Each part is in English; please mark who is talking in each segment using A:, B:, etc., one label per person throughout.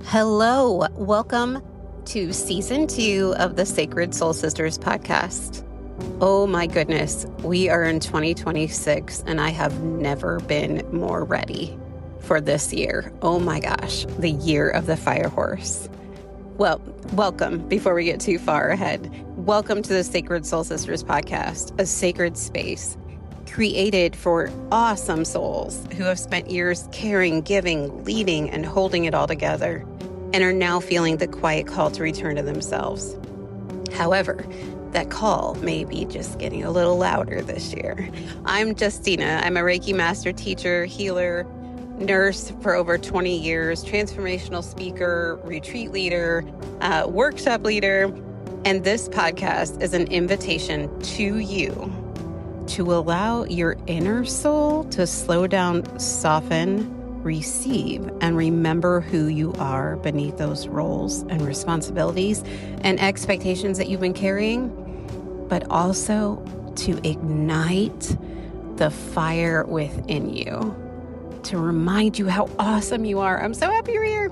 A: Hello, welcome to season 2 of the Sacred Soul Sisters podcast. Oh my goodness, we are in 2026 and I have never been more ready for this year. Oh my gosh, the year of the fire horse. Well, welcome before we get too far ahead. Welcome to the Sacred Soul Sisters podcast, a sacred space created for awesome souls who have spent years caring, giving, leading, and holding it all together, and are now feeling the quiet call to return to themselves. However, that call may be just getting a little louder this year. I'm Justina. I'm a Reiki master teacher, healer, nurse for over 20 years, transformational speaker, retreat leader, workshop leader, and this podcast is an invitation to you to allow your inner soul to slow down, soften, receive, and remember who you are beneath those roles and responsibilities and expectations that you've been carrying, but also to ignite the fire within you, to remind you how awesome you are. I'm so happy you're here.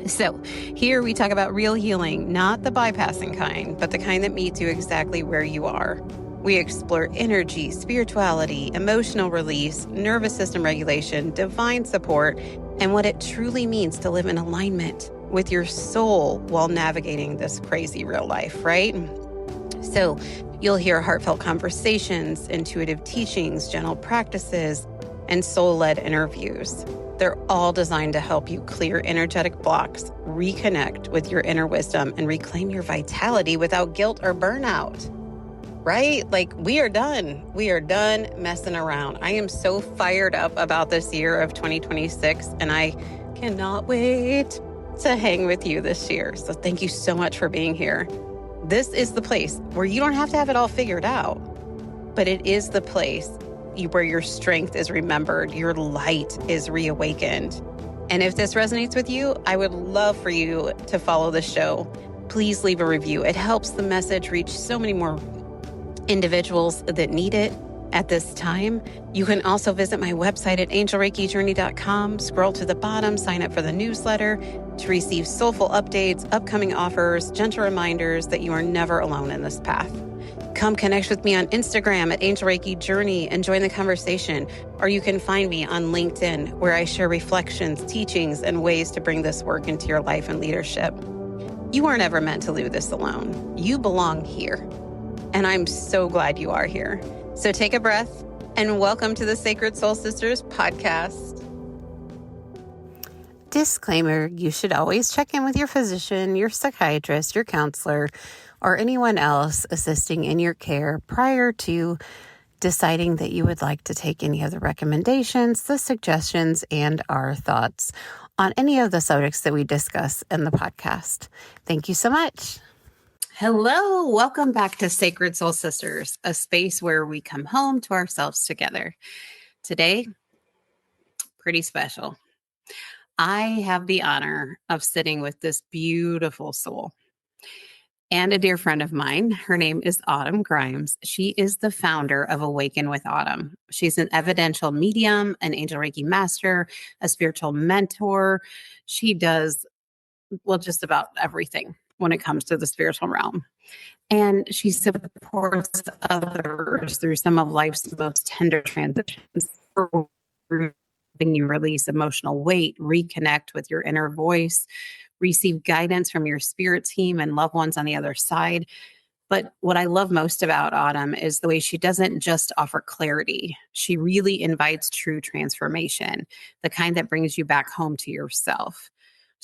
A: So here we talk about real healing, not the bypassing kind, but the kind that meets you exactly where you are. We explore energy, spirituality, emotional release, nervous system regulation, divine support, and what it truly means to live in alignment with your soul while navigating this crazy real life, right? So you'll hear heartfelt conversations, intuitive teachings, gentle practices, and soul-led interviews. They're all designed to help you clear energetic blocks, reconnect with your inner wisdom, and reclaim your vitality without guilt or burnout. Right? Like we are done. We are done messing around. I am so fired up about this year of 2026, and I cannot wait to hang with you this year. So thank you so much for being here. This is the place where you don't have to have it all figured out, but it is the place where your strength is remembered, your light is reawakened. And if this resonates with you, I would love for you to follow the show. Please leave a review. It helps the message reach so many more individuals that need it at this time. You can also visit my website at angelreikijourney.com, scroll to the bottom, sign up for the newsletter to receive soulful updates, upcoming offers, gentle reminders that you are never alone in this path. Come connect with me on Instagram at Angel Reiki Journey and join the conversation. Or you can find me on LinkedIn, where I share reflections, teachings, and ways to bring this work into your life and leadership. You weren't ever meant to do this alone. You belong here. And I'm so glad you are here. So take a breath and welcome to the Sacred Soul Sisters podcast. Disclaimer, you should always check in with your physician, your psychiatrist, your counselor, or anyone else assisting in your care prior to deciding that you would like to take any of the recommendations, the suggestions, and our thoughts on any of the subjects that we discuss in the podcast. Thank you so much. Hello, welcome back to Sacred Soul Sisters, a space where we come home to ourselves together. Today, pretty special. I have the honor of sitting with this beautiful soul and a dear friend of mine. Her name is Autumn Grimes. She is the founder of Awaken With Autumn. She's an evidential medium, an angel Reiki master, a spiritual mentor. She does, well, just about everything when it comes to the spiritual realm. And she supports others through some of life's most tender transitions, helping you release emotional weight, reconnect with your inner voice, receive guidance from your spirit team and loved ones on the other side. But what I love most about Autumn is the way she doesn't just offer clarity. She really invites true transformation, the kind that brings you back home to yourself.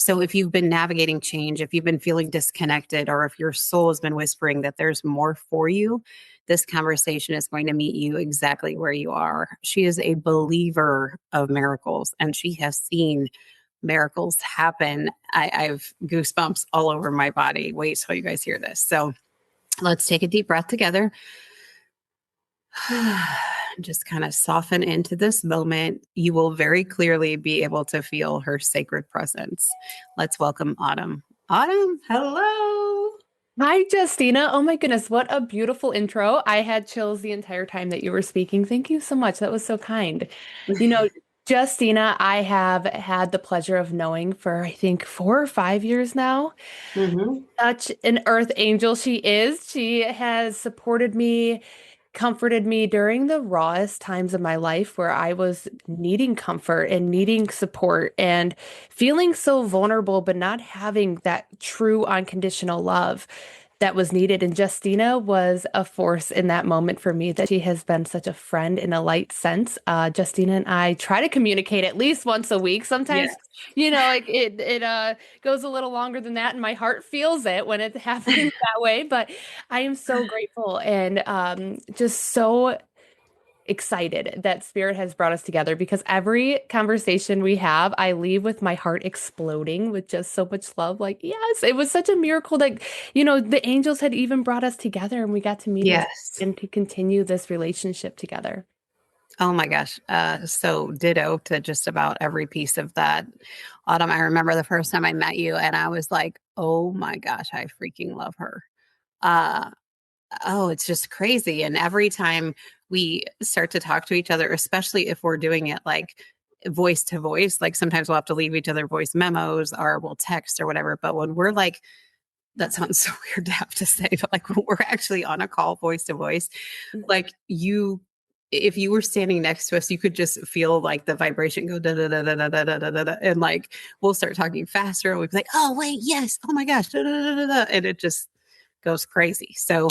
A: So if you've been navigating change, if you've been feeling disconnected, or if your soul has been whispering that there's more for you, this conversation is going to meet you exactly where you are. She is a believer of miracles, and she has seen miracles happen. I've goosebumps all over my body. Wait till you guys hear this. So let's take a deep breath together. Just kind of soften into this moment. You will very clearly be able to feel her sacred presence. Let's welcome Autumn. Autumn, hello.
B: Hi, Justina. Oh my goodness, what a beautiful intro. I had chills the entire time that you were speaking. Thank you so much. That was so kind. You know, Justina, I have had the pleasure of knowing for, I think, 4 or 5 years now.
A: Hmm.
B: Such an earth angel she is. She has supported me, comforted me during the rawest times of my life where I was needing comfort and needing support and feeling so vulnerable, but not having that true unconditional love that was needed. And Justina was a force in that moment for me, that she has been such a friend in a light sense. Justina and I try to communicate at least once a week. Sometimes,
A: Yes.
B: like it goes a little longer than that, and my heart feels it when it happens that way. But I am so grateful and just so excited that Spirit has brought us together, because every conversation we have, I leave with my heart exploding with just so much love. Like, yes, it was such a miracle that, the angels had even brought us together and we got to meet
A: Yes.
B: and to continue this relationship together.
A: Oh my gosh. So ditto to just about every piece of that. Autumn, I remember the first time I met you and I was like, oh my gosh, I freaking love her. Uh, oh, it's just crazy. And every time we start to talk to each other, especially if we're doing it like voice to voice, like sometimes we'll have to leave each other voice memos or we'll text or whatever. But when we're like, that sounds so weird to have to say, but like when we're actually on a call voice to voice, like if you were standing next to us, you could just feel like the vibration go da da da da da da da da da, da, and like we'll start talking faster. And we'd be like, "Oh wait, yes, oh my gosh," da, da, da, da, da, and it just goes crazy. So,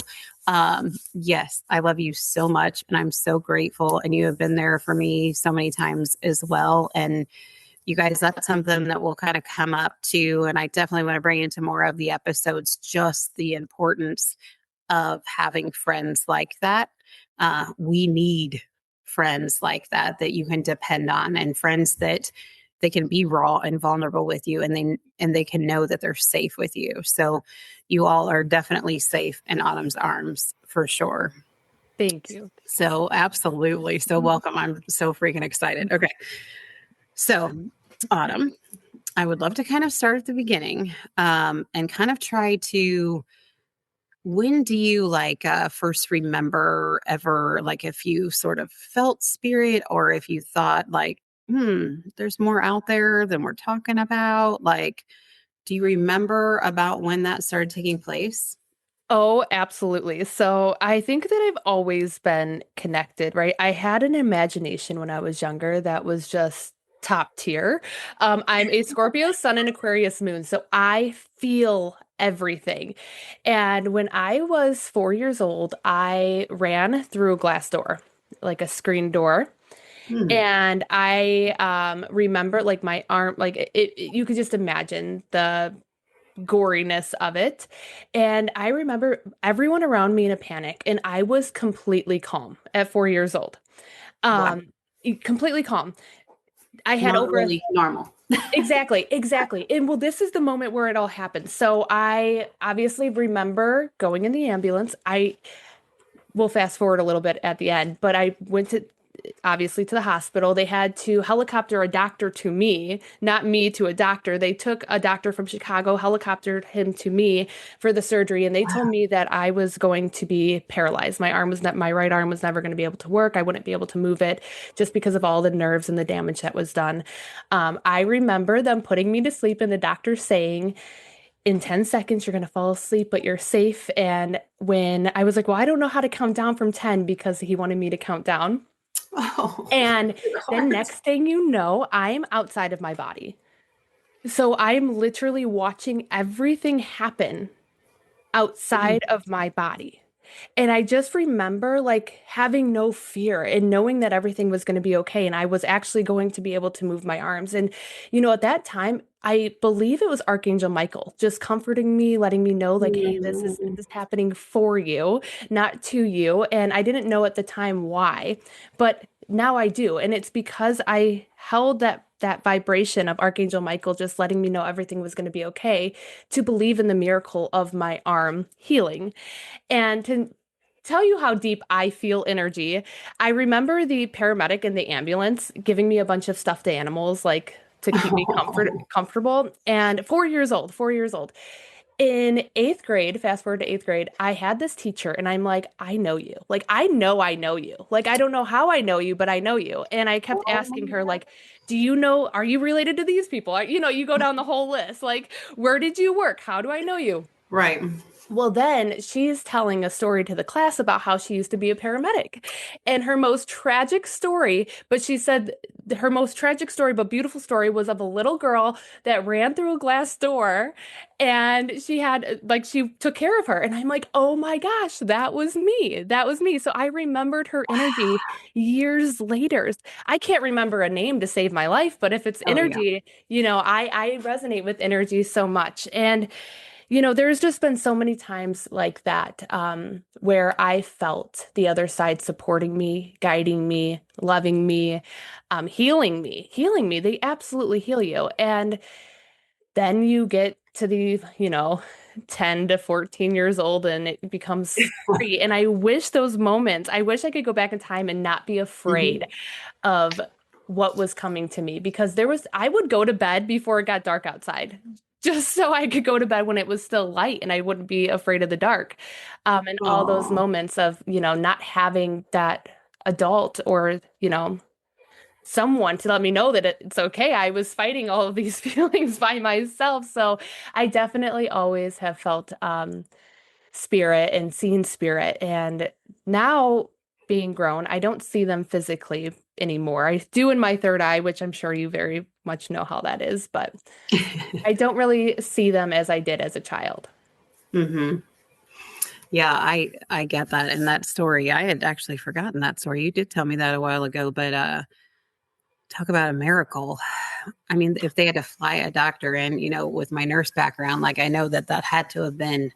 A: yes, I love you so much, and I'm so grateful. And you have been there for me so many times as well. And you guys, that's something that will kind of come up to, and I definitely want to bring into more of the episodes. Just the importance of having friends like that. We need friends like that that you can depend on, and friends that they can be raw and vulnerable with you, and they can know that they're safe with you. So you all are definitely safe in Autumn's arms for sure.
B: Thank you.
A: So absolutely. So welcome. I'm so freaking excited. Okay. So Autumn, I would love to kind of start at the beginning, and kind of try to, when do you like first remember ever, like if you sort of felt spirit or if you thought like, there's more out there than we're talking about? Like, do you remember about when that started taking place?
B: Oh, absolutely. So I think that I've always been connected, right? I had an imagination when I was younger that was just top tier. I'm a Scorpio sun and Aquarius moon, so I feel everything. And when I was 4 years old, I ran through a glass door, like a screen door.
A: Hmm.
B: And I remember like my arm, like you could just imagine the goriness of it. And I remember everyone around me in a panic, and I was completely calm at 4 years old.
A: Wow.
B: Completely calm. I had
A: Not
B: over a
A: really normal.
B: Exactly, exactly. And well, this is the moment where it all happened. So I obviously remember going in the ambulance. I will fast forward a little bit at the end, but I went to obviously to the hospital. They had to helicopter a doctor to me, not me to a doctor. They took a doctor from Chicago, helicoptered him to me for the surgery, and they told
A: Wow.
B: me that I was going to be paralyzed. My right arm was never going to be able to work. I wouldn't be able to move it just because of all the nerves and the damage that was done. I remember them putting me to sleep and the doctor saying, in 10 seconds, you're going to fall asleep, but you're safe. And when I was like, well, I don't know how to count down from 10, because he wanted me to count down.
A: Oh,
B: And
A: your
B: then
A: heart.
B: next thing you know, I'm outside of my body. So I'm literally watching everything happen outside of my body. And I just remember like having no fear and knowing that everything was going to be okay. And I was actually going to be able to move my arms. And, at that time, I believe it was Archangel Michael just comforting me, letting me know, like, hey, this is happening for you, not to you. And I didn't know at the time why, but now I do. And it's because I held that vibration of Archangel Michael just letting me know everything was going to be okay, to believe in the miracle of my arm healing. And to tell you how deep I feel energy, I remember the paramedic in the ambulance giving me a bunch of stuffed animals, like to keep me
A: Oh,
B: comfortable. And 4 years old, 4 years old. In eighth grade, fast forward to eighth grade, I had this teacher and I'm like, I know you. Like, I know you. Like, I don't know how I know you, but I know you. And I kept
A: Oh my
B: asking her,
A: God.
B: like, do you know, are you related to these people? You go down the whole list. Like, where did you work? How do I know you?
A: Right.
B: Well, then she's telling a story to the class about how she used to be a paramedic. And her most tragic story, but she said her most tragic story, but beautiful story was of a little girl that ran through a glass door and she had, like, she took care of her. And I'm like, oh my gosh, that was me. That was me. So I remembered her energy years later. I can't remember a name to save my life, but if it's
A: Oh yeah.
B: energy, I resonate with energy so much. And there's just been so many times like that where I felt the other side supporting me, guiding me, loving me, healing me, healing me. They absolutely heal you. And then you get to the, 10 to 14 years old and it becomes scary. And I wish those moments, I wish I could go back in time and not be afraid
A: Mhm.
B: of what was coming to me because I would go to bed before it got dark outside just so I could go to bed when it was still light and I wouldn't be afraid of the dark. And all those
A: Oh.
B: moments of, not having that adult or, someone to let me know that it's okay. I was fighting all of these feelings by myself. So I definitely always have felt spirit and seen spirit. And now being grown, I don't see them physically anymore. I do in my third eye, which I'm sure you very much know how that is, but I don't really see them as I did as a child.
A: hmm Yeah, I get that. And that story, I had actually forgotten that story. You did tell me that a while ago, but talk about a miracle. I mean, if they had to fly a doctor in, with my nurse background, like I know that had to have been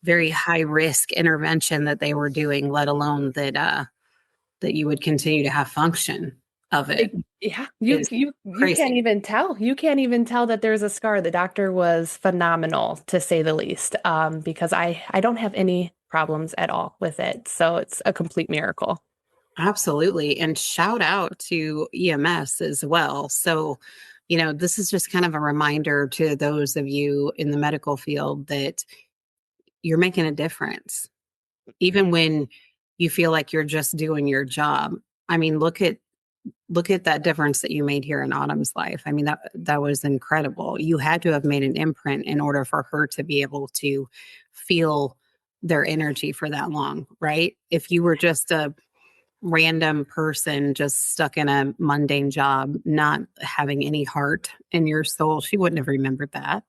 A: very high risk intervention that they were doing, let alone that you would continue to have function of it
B: Yeah, you
A: is
B: you you can't
A: crazy.
B: even tell. You can't even tell that there's a scar. The doctor was phenomenal, to say the least, because I don't have any problems at all with it. So it's a complete miracle.
A: Absolutely. And shout out to EMS as well. So, this is just kind of a reminder to those of you in the medical field that you're making a difference, even when you feel like you're just doing your job. I mean, look at that difference that you made here in Autumn's life. I mean, that was incredible. You had to have made an imprint in order for her to be able to feel their energy for that long, right? If you were just a random person just stuck in a mundane job, not having any heart in your soul, she wouldn't have remembered that.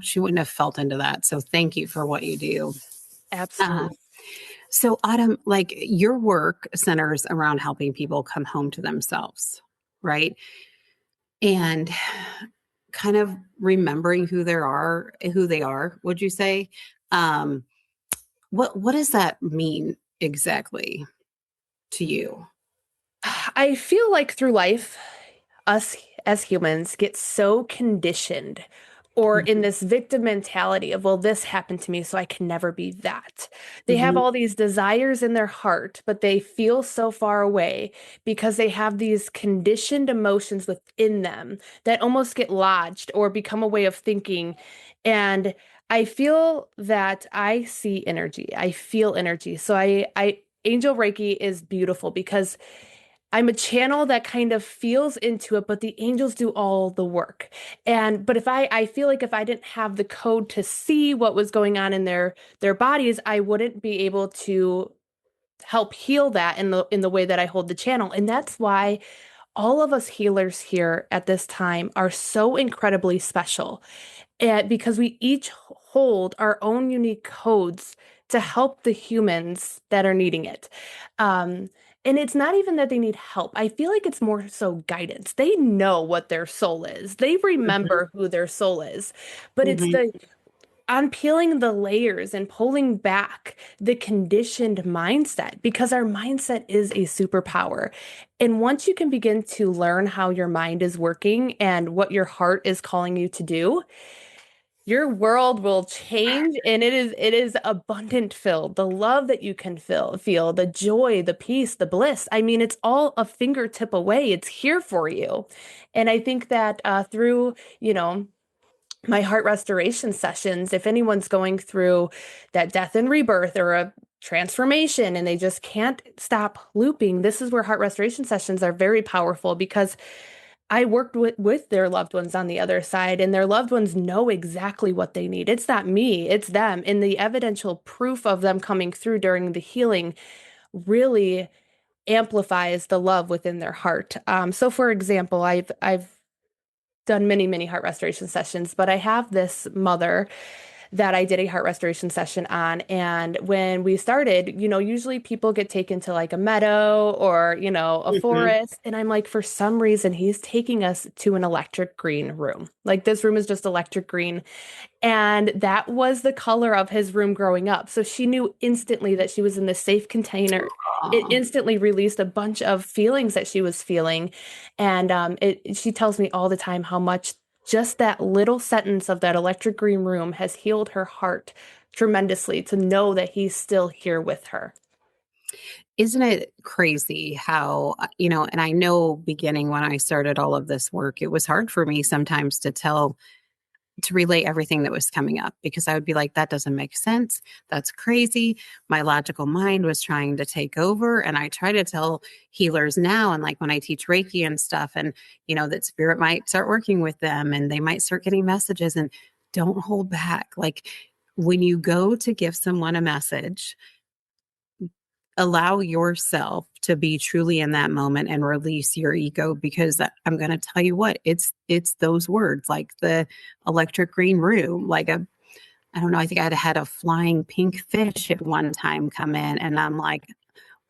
A: She wouldn't have felt into that. So thank you for what you do. Uh,
B: Absolutely.
A: so, Autumn, like your work centers around helping people come home to themselves, right? And kind of remembering who they are, would you say? Um, what does that mean exactly to you?
B: I feel like through life, us as humans get so conditioned or in this victim mentality of, well, this happened to me, so I can never be that. They have
A: Mm-hmm.
B: all these desires in their heart, but they feel so far away because they have these conditioned emotions within them that almost get lodged or become a way of thinking. And I feel that I see energy. I feel energy. So Angel Reiki is beautiful because I'm a channel that kind of feels into it, but the angels do all the work. But I feel like if I didn't have the code to see what was going on in their bodies, I wouldn't be able to help heal that in the way that I hold the channel. And that's why all of us healers here at this time are so incredibly special. And because we each hold our own unique codes to help the humans that are needing it. Um, and it's not even that they need help. I feel like it's more so guidance. They know what their soul is. They remember who their soul is. But it's
A: Mm-hmm.
B: the unpeeling the layers and pulling back the conditioned mindset because our mindset is a superpower. And once you can begin to learn how your mind is working and what your heart is calling you to do, your world will change and it is abundant filled. The love that you can feel, the joy, the peace, the bliss. I mean, it's all a fingertip away. It's here for you. And I think that through, my heart restoration sessions, if anyone's going through that death and rebirth or a transformation and they just can't stop looping, this is where heart restoration sessions are very powerful because I worked with their loved ones on the other side, and their loved ones know exactly what they need. It's not me, it's them. And the evidential proof of them coming through during the healing really amplifies the love within their heart. So for example, I've done many heart restoration sessions, but I have this mother that I did a heart restoration session on. And when we started, usually people get taken to like a meadow or, a
A: Mhm.
B: forest. And I'm like, for some reason, he's taking us to an electric green room. Like this room is just electric green. And that was the color of his room growing up. So she knew instantly that she was in this safe container. It
A: Aw.
B: instantly released a bunch of feelings that she was feeling. And she tells me all the time how much just that little sentence of that electric green room has healed her heart tremendously to know that he's still here with her.
A: Isn't it crazy how, and I know beginning when I started all of this work, it was hard for me sometimes to relay everything that was coming up because I would be like, that doesn't make sense. That's crazy. My logical mind was trying to take over. And I try to tell healers now, and like when I teach Reiki and stuff, and, that spirit might start working with them and they might start getting messages and don't hold back. Like when you go to give someone a message, allow yourself to be truly in that moment and release your ego because I'm going to tell you what it's those words like the electric green room like I don't know, I think I had a flying pink fish at one time come in and I'm like,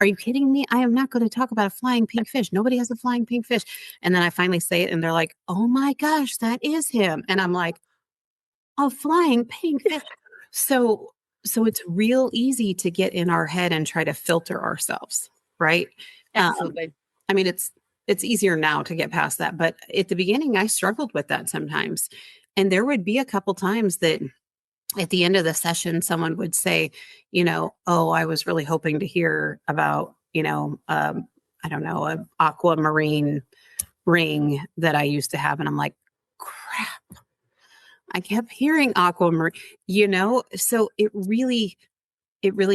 A: are you kidding me? I am not going to talk about a flying pink fish. Nobody has a flying pink fish. And then I finally say it and they're like, oh my gosh, that is him. And I'm like, a flying pink fish. So so it's real easy to get in our head and try to filter ourselves, right?
B: Absolutely.
A: I mean, it's easier now to get past that, but at the beginning, I struggled with that sometimes. And there would be a couple times that at the end of the session, someone would say, oh, I was really hoping to hear about, I don't know, an aquamarine ring that I used to have. And I'm like, crap, I kept hearing aquamarine, so it really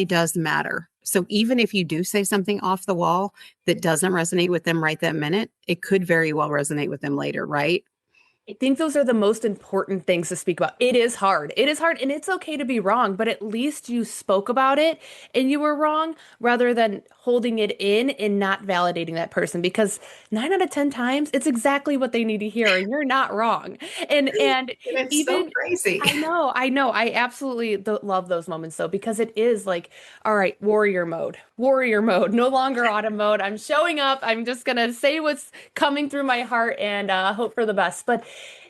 A: does matter. So even if you do say something off the wall that doesn't resonate with them right that minute, it could very well resonate with them later, right?
B: I think those are the most important things to speak about. It is hard. It is hard, and it's okay to be wrong, but at least you spoke about it and you were wrong rather than holding it in and not validating that person because 9 out of 10 times it's exactly what they need to hear and you're not wrong. And
A: And it's so
B: even
A: crazy.
B: I absolutely love those moments though because it is like, all right, warrior mode, no longer autumn mode. I'm showing up. I'm just gonna say what's coming through my heart and hope for the best. But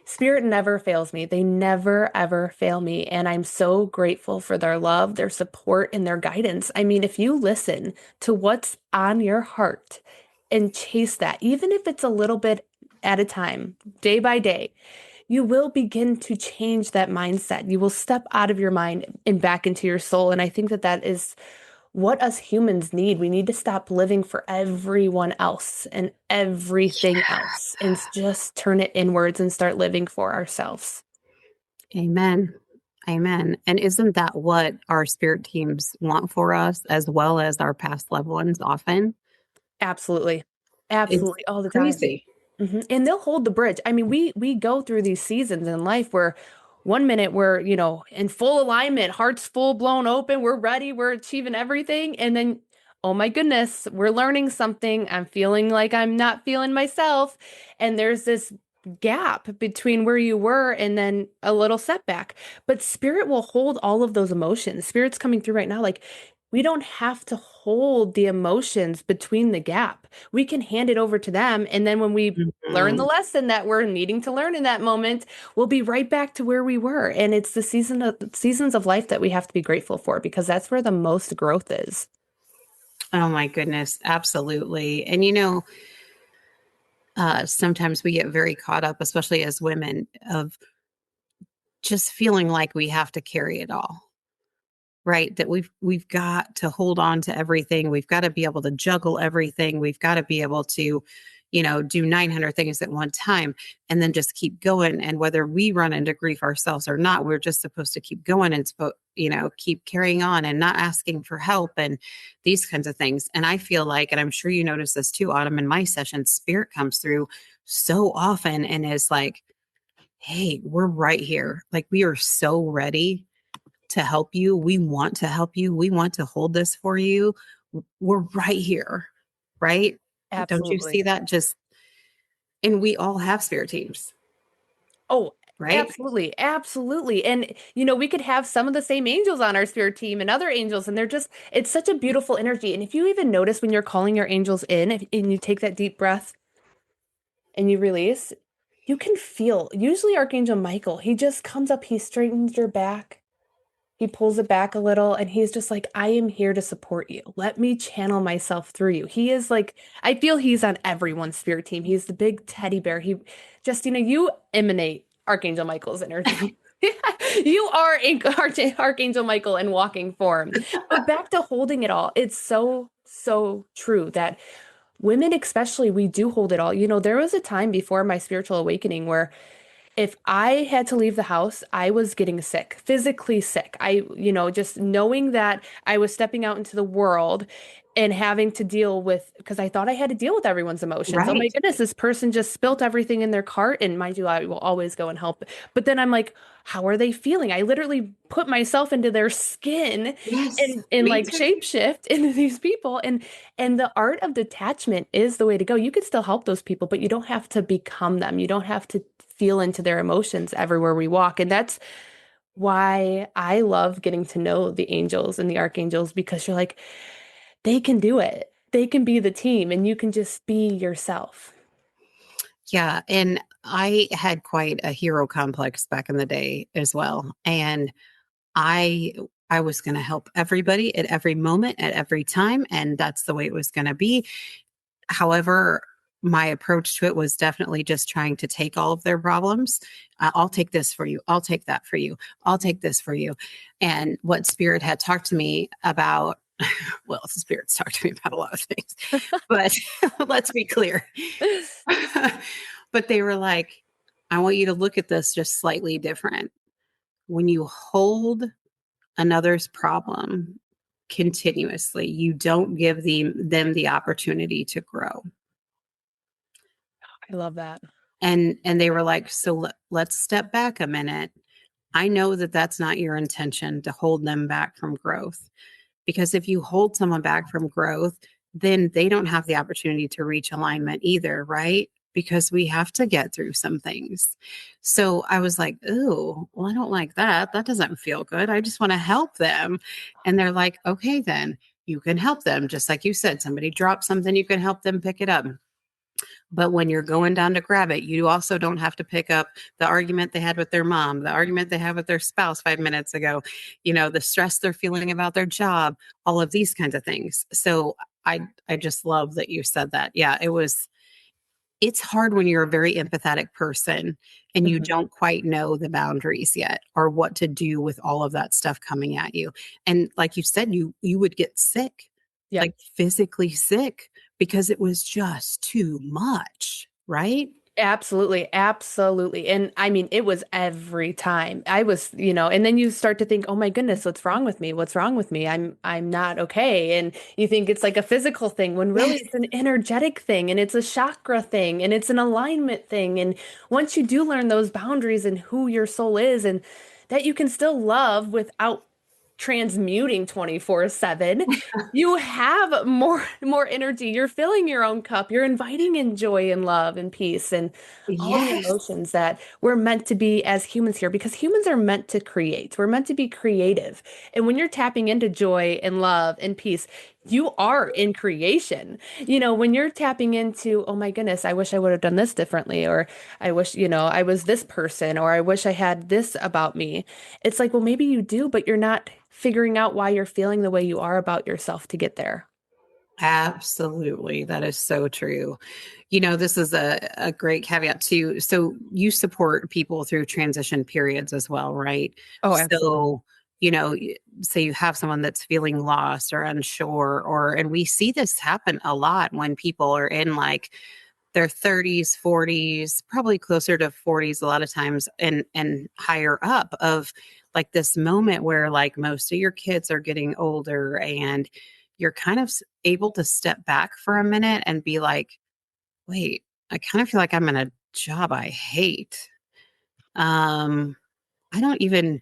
B: Spirit never fails me. They never, ever fail me. And I'm so grateful for their love, their support, and their guidance. I mean, if you listen to what's on your heart and chase that, even if it's a little bit at a time, day by day, you will begin to change that mindset. You will step out of your mind and back into your soul. And I think that that is what us humans need. We need to stop living for everyone else and everything else and just turn it inwards and start living for ourselves.
A: Amen. Amen. And isn't that what our spirit teams want for us as well as our past loved ones often?
B: Absolutely.
A: It's
B: Absolutely. All the time.
A: crazy.
B: And they'll hold the bridge. I mean, we go through these seasons in life where one minute we're, in full alignment, hearts full blown open, we're ready, we're achieving everything. And then, oh my goodness, we're learning something. I'm feeling like I'm not feeling myself. And there's this gap between where you were and then a little setback. But spirit will hold all of those emotions. Spirit's coming through right now. Like, we don't have to hold the emotions between the gap. We can hand it over to them. And then when we learn the
A: Mhm.
B: lesson that we're needing to learn in that moment, we'll be right back to where we were. And it's the seasons of life that we have to be grateful for because that's where the most growth is.
A: Oh my goodness, absolutely. And sometimes we get very caught up, especially as women, of just feeling like we have to carry it all, right? That we've got to hold on to everything. We've got to be able to juggle everything. We've got to be able to, do 900 things at one time and then just keep going. And whether we run into grief ourselves or not, we're just supposed to keep going and, keep carrying on and not asking for help and these kinds of things. And I feel like, and I'm sure you notice this too, Autumn, in my sessions, spirit comes through so often and is like, hey, we're right here. Like, we are so ready to help you. We want to help you. We want to hold this for you. We're right here. Right? Don't you see
B: Absolutely.
A: that? And we all have spirit teams,
B: Oh,
A: right?
B: absolutely. Absolutely. And, we could have some of the same angels on our spirit team and other angels, and it's such a beautiful energy. And if you even notice when you're calling your angels in, and you take that deep breath and you release, you can feel, usually Archangel Michael, he just comes up, he straightens your back. He pulls it back a little and he's just like, I am here to support you. Let me channel myself through you. He is like, I feel he's on everyone's spirit team. He's the big teddy bear. He just, you emanate Archangel Michael's energy. You are Archangel Michael in walking form. But back to holding it all. It's so, so true that women, especially, we do hold it all. There was a time before my spiritual awakening where if I had to leave the house, I was getting sick, physically sick. Just knowing that I was stepping out into the world and having to deal with, because I thought I had to deal with everyone's emotions. Oh my
A: Right.
B: goodness, this person just spilt everything in their cart. And mind you, I will always go and help. But then I'm like, how are they feeling? I literally put myself into their skin
A: Yes.
B: and
A: Me
B: like
A: too.
B: shapeshift into these people. And the art of detachment is the way to go. You can still help those people, but you don't have to become them. You don't have to feel into their emotions everywhere we walk. And that's why I love getting to know the angels and the archangels, because you're like, they can do it. They can be the team and you can just be yourself.
A: Yeah. And I had quite a hero complex back in the day as well. And I I was going to help everybody at every moment, at every time. And that's the way it was going to be. However, my approach to it was definitely just trying to take all of their problems. I'll take this for you. I'll take that for you. I'll take this for you. And what spirit had talked to me about, well, spirits talked to me about a lot of things, but let's be clear. But they were like, I want you to look at this just slightly different. When you hold another's problem continuously, you don't give them the opportunity to grow.
B: I love that.
A: And they were like, so let's step back a minute. I know that that's not your intention to hold them back from growth, because if you hold someone back from growth, then they don't have the opportunity to reach alignment either, right? Because we have to get through some things. So I was like, "Ooh, well, I don't like that. That doesn't feel good. I just want to help them." And they're like, "Okay, then you can help them. Just like you said, somebody dropped something, you can help them pick it up. But when you're going down to grab it, you also don't have to pick up the argument they had with their mom, the argument they had with their spouse 5 minutes ago, the stress they're feeling about their job, all of these kinds of things." So I just love that you said that. Yeah, it's hard when you're a very empathetic person and you
B: Mhm.
A: don't quite know the boundaries yet or what to do with all of that stuff coming at you. And like you said, you would get sick,
B: Yep.
A: like physically sick, because it was just too much, right?
B: Absolutely, absolutely. And I mean, it was every time. I was, and then you start to think, "Oh my goodness, what's wrong with me? What's wrong with me? I'm not okay." And you think it's like a physical thing when really
A: Yes.
B: it's an energetic thing and it's a chakra thing and it's an alignment thing. And once you do learn those boundaries and who your soul is and that you can still love without transmuting 24/7, you have more energy. You're filling your own cup. You're inviting in joy and love and peace and all the
A: Yes.
B: emotions that we're meant to be as humans here, because humans are meant to create. We're meant to be creative. And when you're tapping into joy and love and peace, you are in creation. When you're tapping into, "Oh my goodness, I wish I would have done this differently," or "I wish, I was this person," or "I wish I had this about me." It's like, well, maybe you do, but you're not figuring out why you're feeling the way you are about yourself to get there.
A: Absolutely. That is so true. This is a great caveat too. So you support people through transition periods as well, right?
B: Oh, absolutely.
A: So, say you have someone that's feeling lost or unsure, and we see this happen a lot when people are in like their 30s, 40s, probably closer to 40s a lot of times, and higher up, of like this moment where like most of your kids are getting older and you're kind of able to step back for a minute and be like, wait, I kind of feel like I'm in a job I hate. Um, I don't even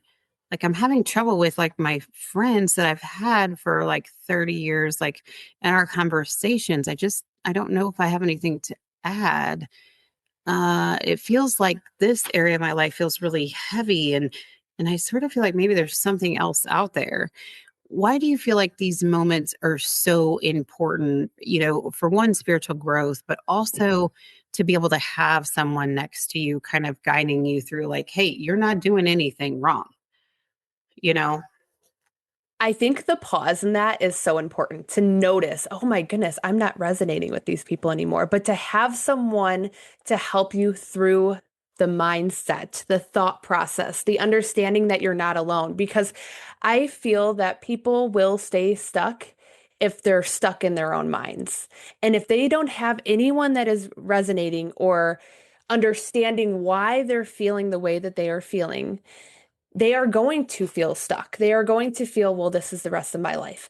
A: like, I'm having trouble with like my friends that I've had for like 30 years, like in our conversations. I don't know if I have anything to add. It feels like this area of my life feels really heavy, and I sort of feel like maybe there's something else out there. Why do you feel like these moments are so important, for one, spiritual growth, but also to be able to have someone next to you kind of guiding you through like, hey, you're not doing anything wrong, you know?
B: I think the pause in that is so important to notice, oh my goodness, I'm not resonating with these people anymore. But to have someone to help you through the mindset, the thought process, the understanding that you're not alone. Because I feel that people will stay stuck if they're stuck in their own minds. And if they don't have anyone that is resonating or understanding why they're feeling the way that they are feeling, they are going to feel stuck. They are going to feel, well, this is the rest of my life.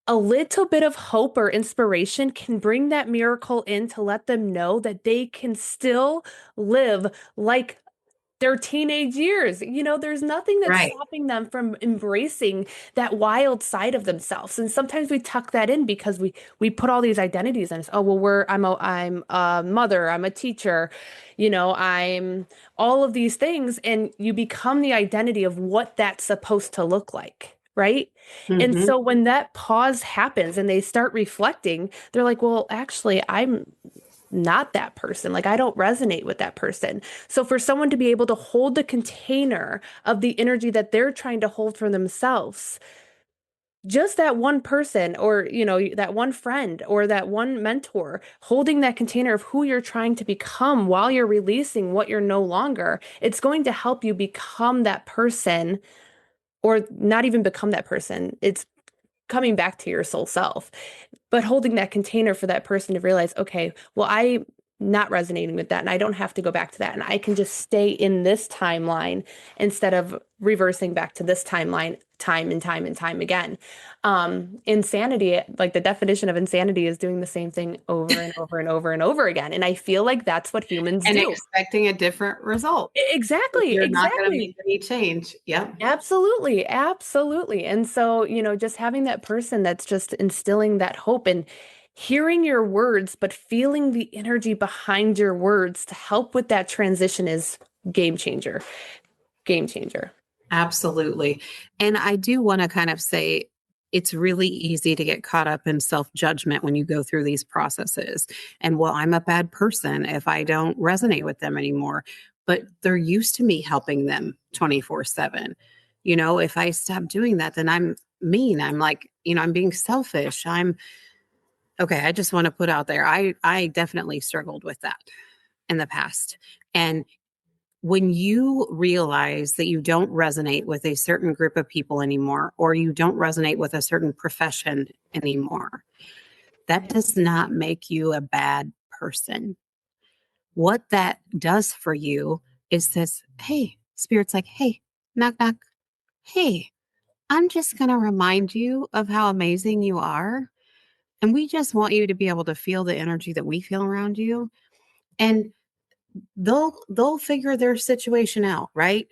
B: A little bit of hope or inspiration can bring that miracle in to let them know that they can still live like their teenage years. There's nothing that's
A: Right.
B: stopping them from embracing that wild side of themselves. And sometimes we tuck that in because we put all these identities in. Oh, well, I'm a mother, I'm a teacher, I'm all of these things, and you become the identity of what that's supposed to look like. Right. And
A: Hmm.
B: so when that pause happens and they start reflecting, they're like, well, actually, I'm not that person. Like, I don't resonate with that person. So for someone to be able to hold the container of the energy that they're trying to hold for themselves, just that one person or, that one friend or that one mentor holding that container of who you're trying to become while you're releasing what you're no longer, it's going to help you become that person or not even become that person. It's coming back to your soul self, but holding that container for that person to realize, okay, well, I'm not resonating with that, and I don't have to go back to that, and I can just stay in this timeline instead of reversing back to this timeline time and time and time again. Insanity, like the definition of insanity, is doing the same thing over and over and over and over again. And I feel like that's what humans
A: And
B: do.
A: expecting a different result. If
B: Exactly,
A: you're not going to make
B: exactly.
A: any change. Yep.
B: Absolutely, absolutely. And so, just having that person that's just instilling that hope and hearing your words, but feeling the energy behind your words to help with that transition is game changer. Game changer.
A: Absolutely. And I do want to kind of say it's really easy to get caught up in self judgment when you go through these processes. And well, I'm a bad person if I don't resonate with them anymore. But they're used to me helping them 24/7. If I stop doing that, then I'm mean. I'm like, I'm being selfish. I'm okay. I just want to put out there, I definitely struggled with that in the past. And when you realize that you don't resonate with a certain group of people anymore, or you don't resonate with a certain profession anymore, that does not make you a bad person. What that does for you is this, hey, spirit's like, hey, knock, knock. Hey, I'm just going to remind you of how amazing you are. And we just want you to be able to feel the energy that we feel around you. And they'll figure their situation out, right?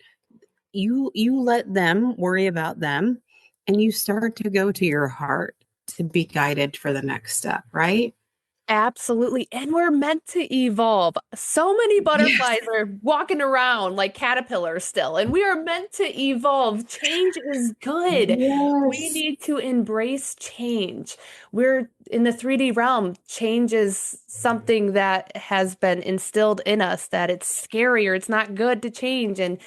A: You let them worry about them, and you start to go to your heart to be guided for the next step, right?
B: Absolutely. And we're meant to evolve. So many
A: Yes.
B: butterflies are walking around like caterpillars still, and we are meant to evolve. Change is good. We
A: Yes.
B: need to embrace change. We're in the 3D realm. Change is something that has been instilled in us that it's scary or it's not good to change. And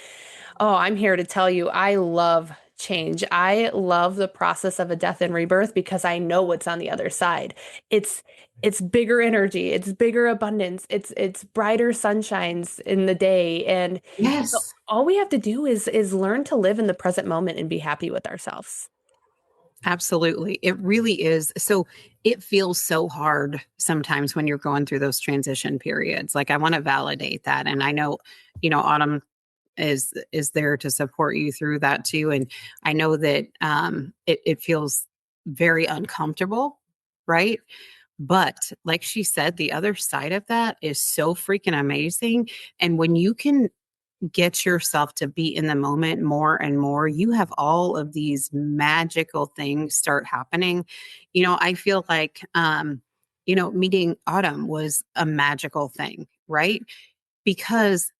B: oh, I'm here to tell you, I love change. I love the process of a death and rebirth because I know what's on the other side. It's it's bigger energy, it's bigger abundance, it's brighter sunshines in the day. And so
A: Yes.
B: all we have to do is learn to live in the present moment and be happy with ourselves.
A: Absolutely. It really is. So it feels so hard sometimes when you're going through those transition periods. Like I want to validate that. And I know, Autumn is there to support you through that too. And I know that it feels very uncomfortable, right? But like she said, the other side of that is so freaking amazing. And when you can get yourself to be in the moment more and more, you have all of these magical things start happening. I feel like, meeting Autumn was a magical thing, right? Because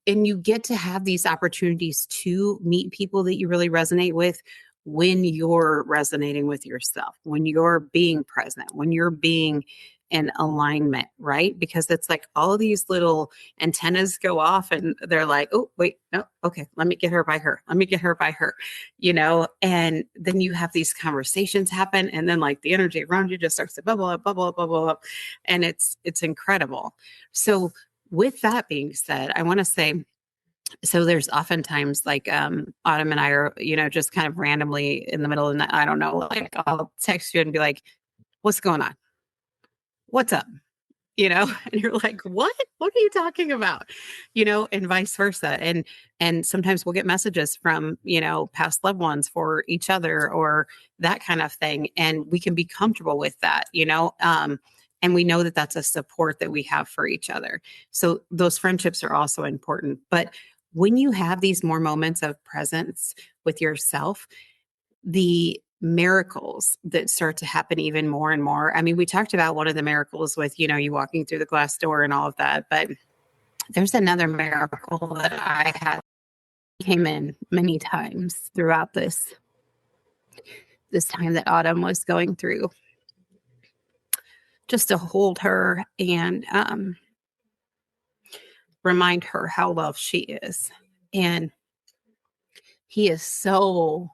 A: and you get to have these opportunities to meet people that you really resonate with when you're resonating with yourself, when you're being present, when you're being in alignment, right? Because it's like all these little antennas go off and they're like, oh, wait, no, okay, let me get her by her. Let me get her by her, and then you have these conversations happen. And then like the energy around you just starts to bubble up, bubble up, bubble up. And it's incredible. So with that being said, I want to say, so there's oftentimes like Autumn and I are, just kind of randomly in the middle of the night, I don't know, like I'll text you and be like, what's going on? What's up? And you're like, what are you talking about? And vice versa. And sometimes we'll get messages from, past loved ones for each other or that kind of thing. And we can be comfortable with that, and we know that that's a support that we have for each other. So those friendships are also important. But when you have these more moments of presence with yourself, the miracles that start to happen even more and more. I mean, we talked about one of the miracles with, you walking through the glass door and all of that, but there's another miracle that I had came in many times throughout this time that Autumn was going through, just to hold her and remind her how loved she is. And he is so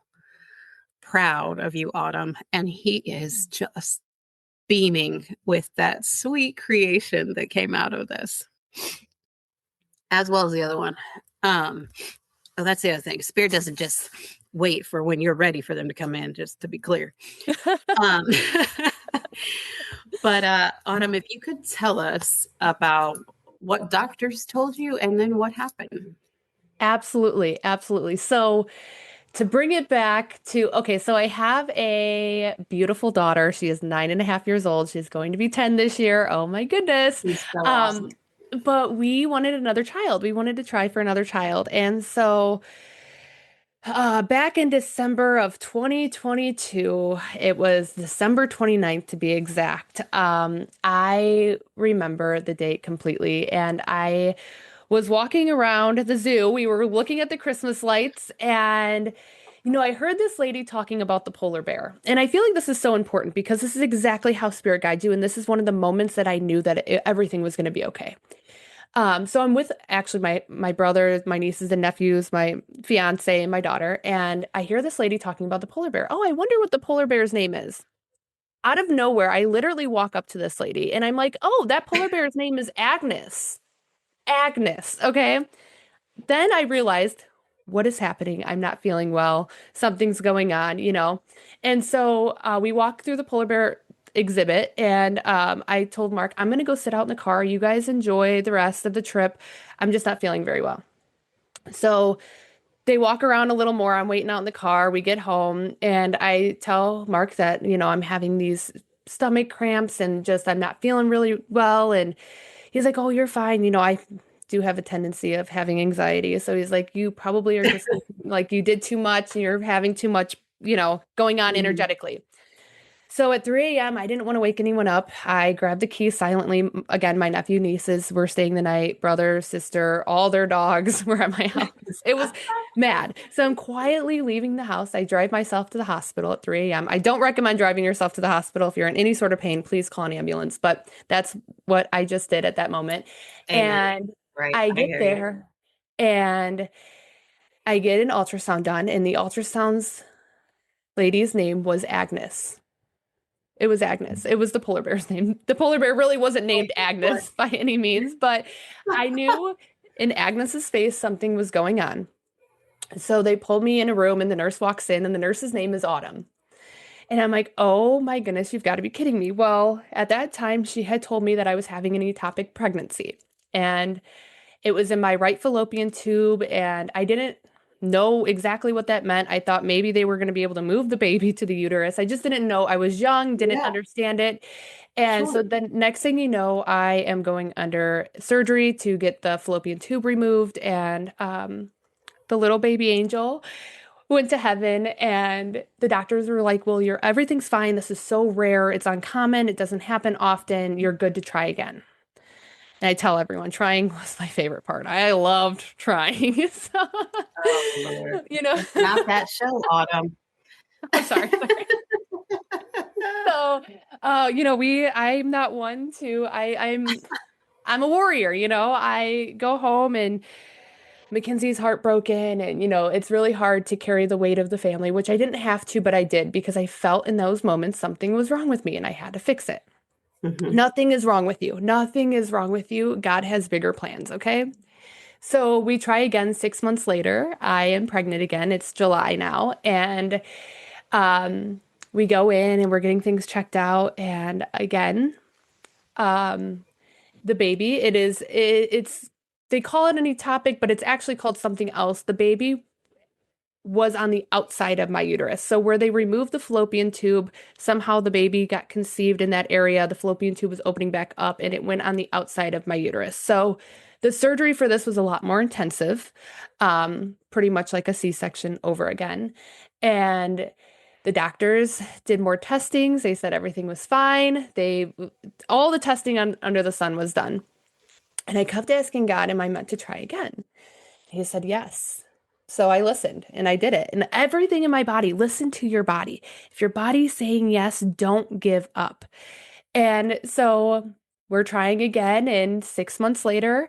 A: proud of you, Autumn, and he is just beaming with that sweet creation that came out of this, as well as the other one. Oh, that's the other thing. Spirit doesn't just wait for when you're ready for them to come in, just to be clear. um, but Autumn, if you could tell us about what doctors told you and then what happened.
B: Absolutely. Absolutely. So to bring it back to, okay, so I have a beautiful daughter. She is 9.5 years old. She's going to be 10 this year. Oh my goodness.
A: He's so
B: Um,
A: awesome.
B: but we wanted another child. We wanted to try for another child. And so back in December of 2022, it was December 29th to be exact. I remember the date completely, and I was walking around the zoo. We were looking at the Christmas lights, and I heard this lady talking about the polar bear. And I feel like this is so important because this is exactly how spirit guides you, and this is one of the moments that I knew that everything was going to be okay. So I'm with actually my brothers, my nieces and nephews, my fiance and my daughter, and I hear this lady talking about the polar bear. Oh, I wonder what the polar bear's name is. Out of nowhere, I literally walk up to this lady and I'm like, "Oh, that polar bear's name is Agnes." Agnes, okay? Then I realized what is happening? I'm not feeling well. Something's going on. And so we walk through the polar bear exhibit, and I told Mark, I'm going to go sit out in the car. You guys enjoy the rest of the trip. I'm just not feeling very well. So they walk around a little more. I'm waiting out in the car. We get home, and I tell Mark that, I'm having these stomach cramps and just I'm not feeling really well. And he's like, "Oh, you're fine. I do have a tendency of having anxiety." So he's like, "You probably are just like you did too much and you're having too much, going on
A: Mhm.
B: energetically." So at 3 a.m., I didn't want to wake anyone up. I grabbed the keys silently. Again, my nephew, nieces were staying the night, brother, sister, all their dogs were at my house. It was mad. So I'm quietly leaving the house. I drive myself to the hospital at 3 a.m. I don't recommend driving yourself to the hospital. If you're in any sort of pain, please call an ambulance. But that's what I just did at that moment.
A: Amen.
B: And
A: Right.
B: I
A: I
B: get
A: hear you.
B: there and I get an ultrasound done, and the ultrasound's lady's name was Agnes. It was Agnes. It was the polar bear's name. The polar bear really wasn't named
A: What?
B: Agnes by any means, but I knew in Agnes's face something was going on. So they pulled me in a room, and the nurse walks in, and the nurse's name is Autumn. And I'm like, oh my goodness, you've got to be kidding me. Well, at that time, she had told me that I was having an ectopic pregnancy. And it was in my right fallopian tube, and I didn't know exactly what that meant. I thought maybe they were going to be able to move the baby to the uterus. I just didn't know. I was young, didn't
C: Yeah,
B: understand it. And so
C: sure.
B: then next thing you know, I am going under surgery to get the fallopian tube removed, and the little baby angel went to heaven, and the doctors were like, well, everything's fine. This is so rare. It's uncommon. It doesn't happen often. You're good to try again. And I tell everyone trying was my favorite part. I loved trying. So,
C: Oh, Lord.
B: you know,
C: It's not that show, Autumn.
B: I'm sorry. So, I'm not one to, I'm a warrior, I go home and Mackenzie's heartbroken, and it's really hard to carry the weight of the family, which I didn't have to, but I did because I felt in those moments something was wrong with me and I had to fix it. Nothing is wrong with you. Nothing is wrong with you. God has bigger plans, okay? So we try again 6 months later. I am pregnant again. It's July now, and um, we go in and we're getting things checked out. And again, the baby, it's they call it an ectopic, but it's actually called something else. The baby was on the outside of my uterus. So where they removed the fallopian tube, somehow the baby got conceived in that area. The fallopian tube was opening back up and it went on the outside of my uterus. So the surgery for this was a lot more intensive, pretty much like a C-section over again. And the doctors did more testings. They said everything was fine. All the testing under the sun was done. And I kept asking God, am I meant to try again? He said, yes. So I listened and I did it. And everything in my body, listen to your body. If your body's saying yes, don't give up. And so we're trying again. And 6 months later,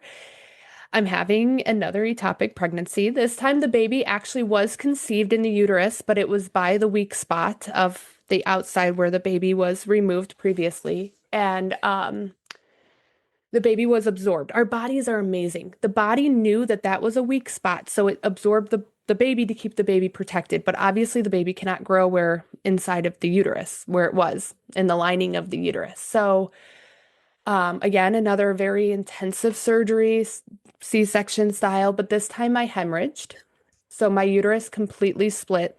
B: I'm having another ectopic pregnancy. This time, the baby actually was conceived in the uterus, but it was by the weak spot of the outside where the baby was removed previously. And the baby was absorbed. Our bodies are amazing. The body knew that that was a weak spot, so it absorbed the baby to keep the baby protected. But obviously, the baby cannot grow where inside of the uterus, where it was in the lining of the uterus. So, again, another very intensive surgery, C-section style, but this time I hemorrhaged. So my uterus completely split.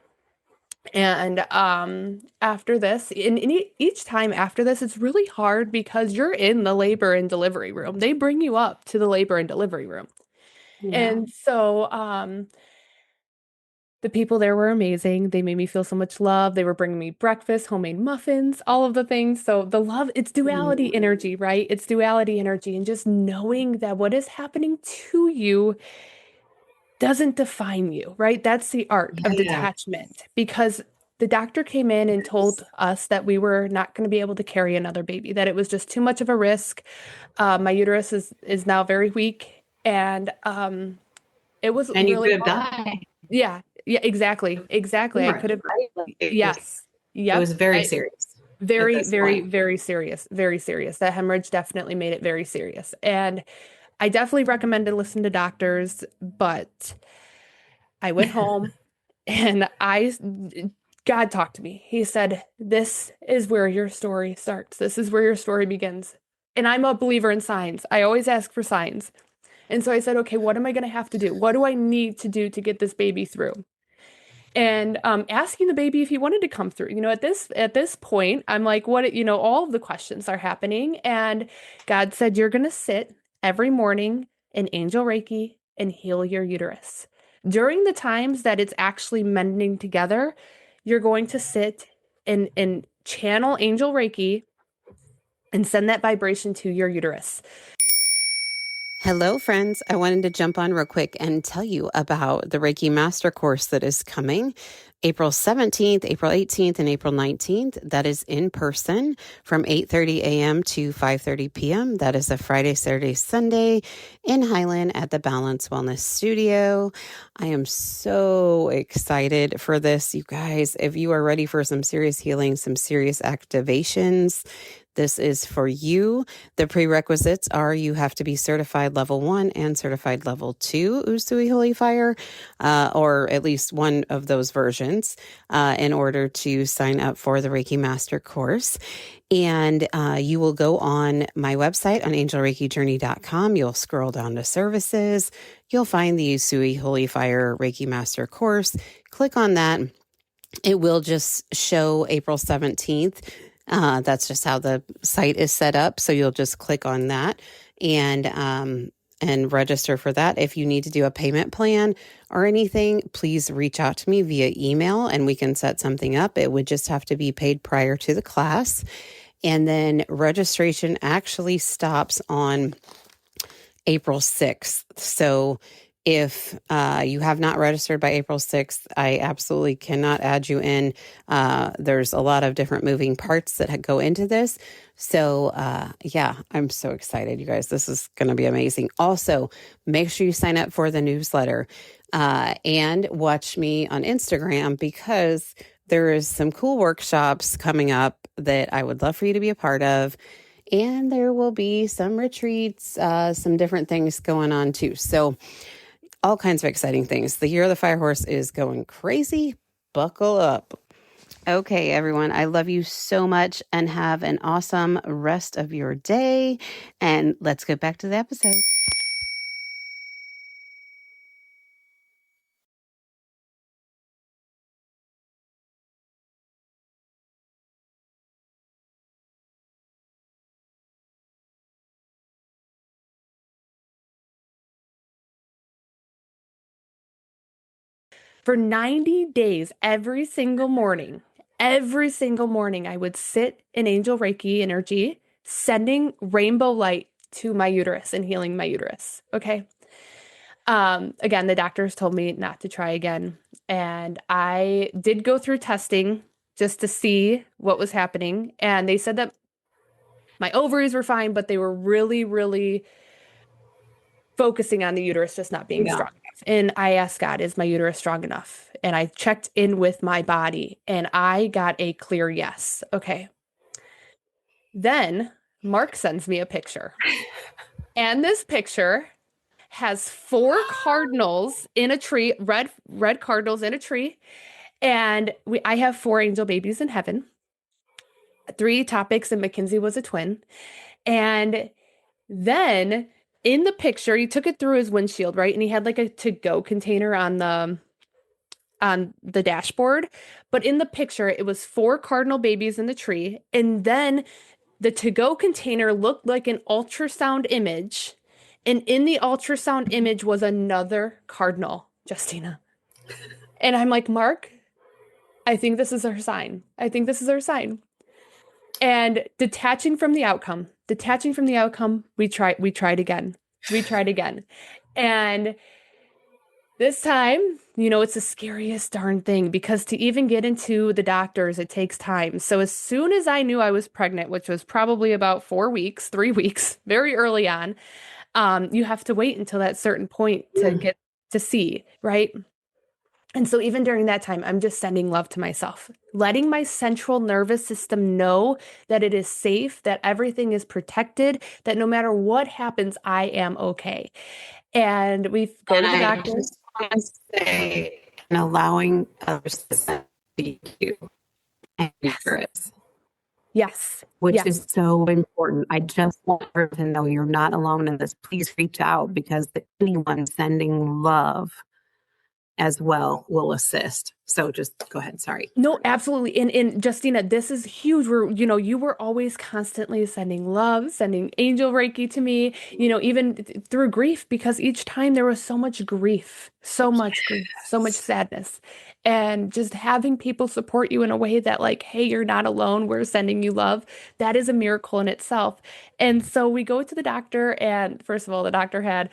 B: And after this, each time after this, it's really hard because you're in the labor and delivery room. They bring you up to the labor and delivery room.
C: Yeah.
B: And so the people there were amazing. They made me feel so much love. They were bringing me breakfast, homemade muffins, all of the things. So the love, it's duality energy, right? It's duality energy. And just knowing that what is happening to you doesn't define you, right? That's the art of detachment, because the doctor came in and told us that we were not going to be able to carry another baby, that it was just too much of a risk. My uterus is now very weak, and it was
C: And you
B: really
C: could have died.
B: Yeah, exactly. I could have. Yes. Yep.
C: It was very serious.
B: Very, very, very serious. Very serious. That hemorrhage definitely made it very serious. And I definitely recommend to listen to doctors, but I went home and God talked to me. He said, this is where your story starts. This is where your story begins. And I'm a believer in signs. I always ask for signs. And so I said, okay, what am I going to have to do? What do I need to do to get this baby through? And asking the baby if he wanted to come through. At this point, I'm like, what? All of the questions are happening. And God said, you're going to sit every morning in angel Reiki and heal your uterus. During the times that it's actually mending together, you're going to sit and channel angel Reiki and send that vibration to your uterus.
A: Hello, friends. I wanted to jump on real quick and tell you about the Reiki Master Course that is coming April 17th, April 18th, and April 19th. That is in person from 8:30 a.m. to 5:30 p.m. That is a Friday, Saturday, Sunday in Highland at the Balance Wellness Studio. I am so excited for this, you guys. If you are ready for some serious healing, some serious activations, This is for you. The prerequisites are you have to be certified level 1 and certified level 2 Usui Holy Fire, or at least one of those versions, in order to sign up for the Reiki Master course. And you will go on my website on angelreikijourney.com. You'll scroll down to services. You'll find the Usui Holy Fire Reiki Master course. Click on that. It will just show April 17th. That's just how the site is set up. So you'll just click on that and register for that. If you need to do a payment plan or anything, please reach out to me via email and we can set something up. It would just have to be paid prior to the class. And then registration actually stops on April 6th. So if you have not registered by April 6th, I absolutely cannot add you in. There's a lot of different moving parts that go into this. So yeah, I'm so excited, you guys. This is going to be amazing. Also, make sure you sign up for the newsletter and watch me on Instagram, because there is some cool workshops coming up that I would love for you to be a part of. And there will be some retreats, some different things going on too. So all kinds of exciting things. The Year of the Fire Horse is going crazy. Buckle up. Okay, everyone, I love you so much and have an awesome rest of your day. And let's get back to the episode.
B: For 90 days, every single morning, I would sit in angel Reiki energy, sending rainbow light to my uterus and healing my uterus. Okay. Again, the doctors told me not to try again. And I did go through testing just to see what was happening. And they said that my ovaries were fine, but they were really, really focusing on the uterus just not being strong enough. And I asked God, is my uterus strong enough? And I checked in with my body and I got a clear yes. Okay. Then Mark sends me a picture. And this picture has 4 cardinals in a tree, red cardinals in a tree. And I have 4 angel babies in heaven, 3 topics, and Mackenzie was a twin. And then in the picture, he took it through his windshield, right? And he had like a to-go container on the dashboard. But in the picture, it was 4 cardinal babies in the tree. And then the to-go container looked like an ultrasound image. And in the ultrasound image was another cardinal, Justina. And I'm like, Mark, I think this is our sign. And detaching from the outcome, we tried again. And this time, it's the scariest darn thing, because to even get into the doctors, it takes time. So as soon as I knew I was pregnant, which was probably about 3 weeks, very early on, you have to wait until that certain point to get to see, right? And so even during that time, I'm just sending love to myself, letting my central nervous system know that it is safe, that everything is protected, that no matter what happens, I am okay. And we go to the doctor.
A: I just want to say, and allowing others to see you and yours.
B: Yes.
A: Which is so important. I just want everyone to know you're not alone in this. Please reach out, because anyone sending love as well will assist. So just go ahead. Sorry.
B: No, absolutely. And Justina, this is huge. You were always constantly sending love, sending angel Reiki to me, even through grief, because each time there was so much grief, so much sadness. And just having people support you in a way that like, hey, you're not alone. We're sending you love. That is a miracle in itself. And so we go to the doctor, and first of all, the doctor had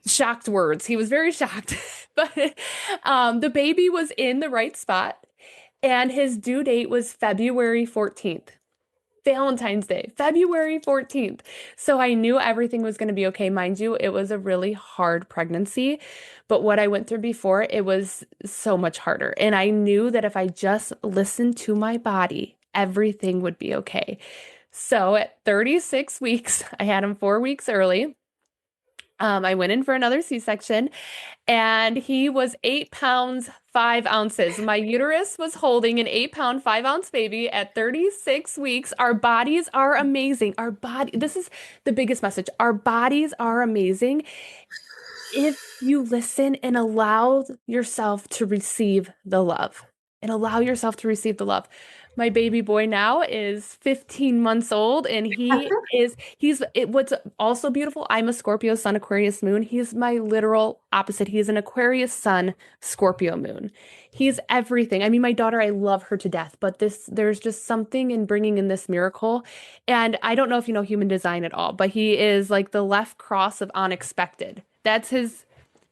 B: shocked words. He was very shocked, but the baby was in the right spot, and his due date was February 14th, Valentine's Day, February 14th. So I knew everything was going to be okay. Mind you, it was a really hard pregnancy, but what I went through before, it was so much harder. And I knew that if I just listened to my body, everything would be okay. So at 36 weeks, I had him 4 weeks early. I went in for another C-section and he was 8 pounds, 5 ounces. My uterus was holding an 8 pound, 5 ounce baby at 36 weeks. Our bodies are amazing. This is the biggest message. Our bodies are amazing if you listen and allow yourself to receive the love and allow yourself to receive the love. My baby boy now is 15 months old and what's also beautiful. I'm a Scorpio sun, Aquarius moon. He's my literal opposite. He's an Aquarius sun, Scorpio moon. He's everything. I mean, my daughter, I love her to death, but there's just something in bringing in this miracle. And I don't know if you know human design at all, but he is like the left cross of unexpected. That's his,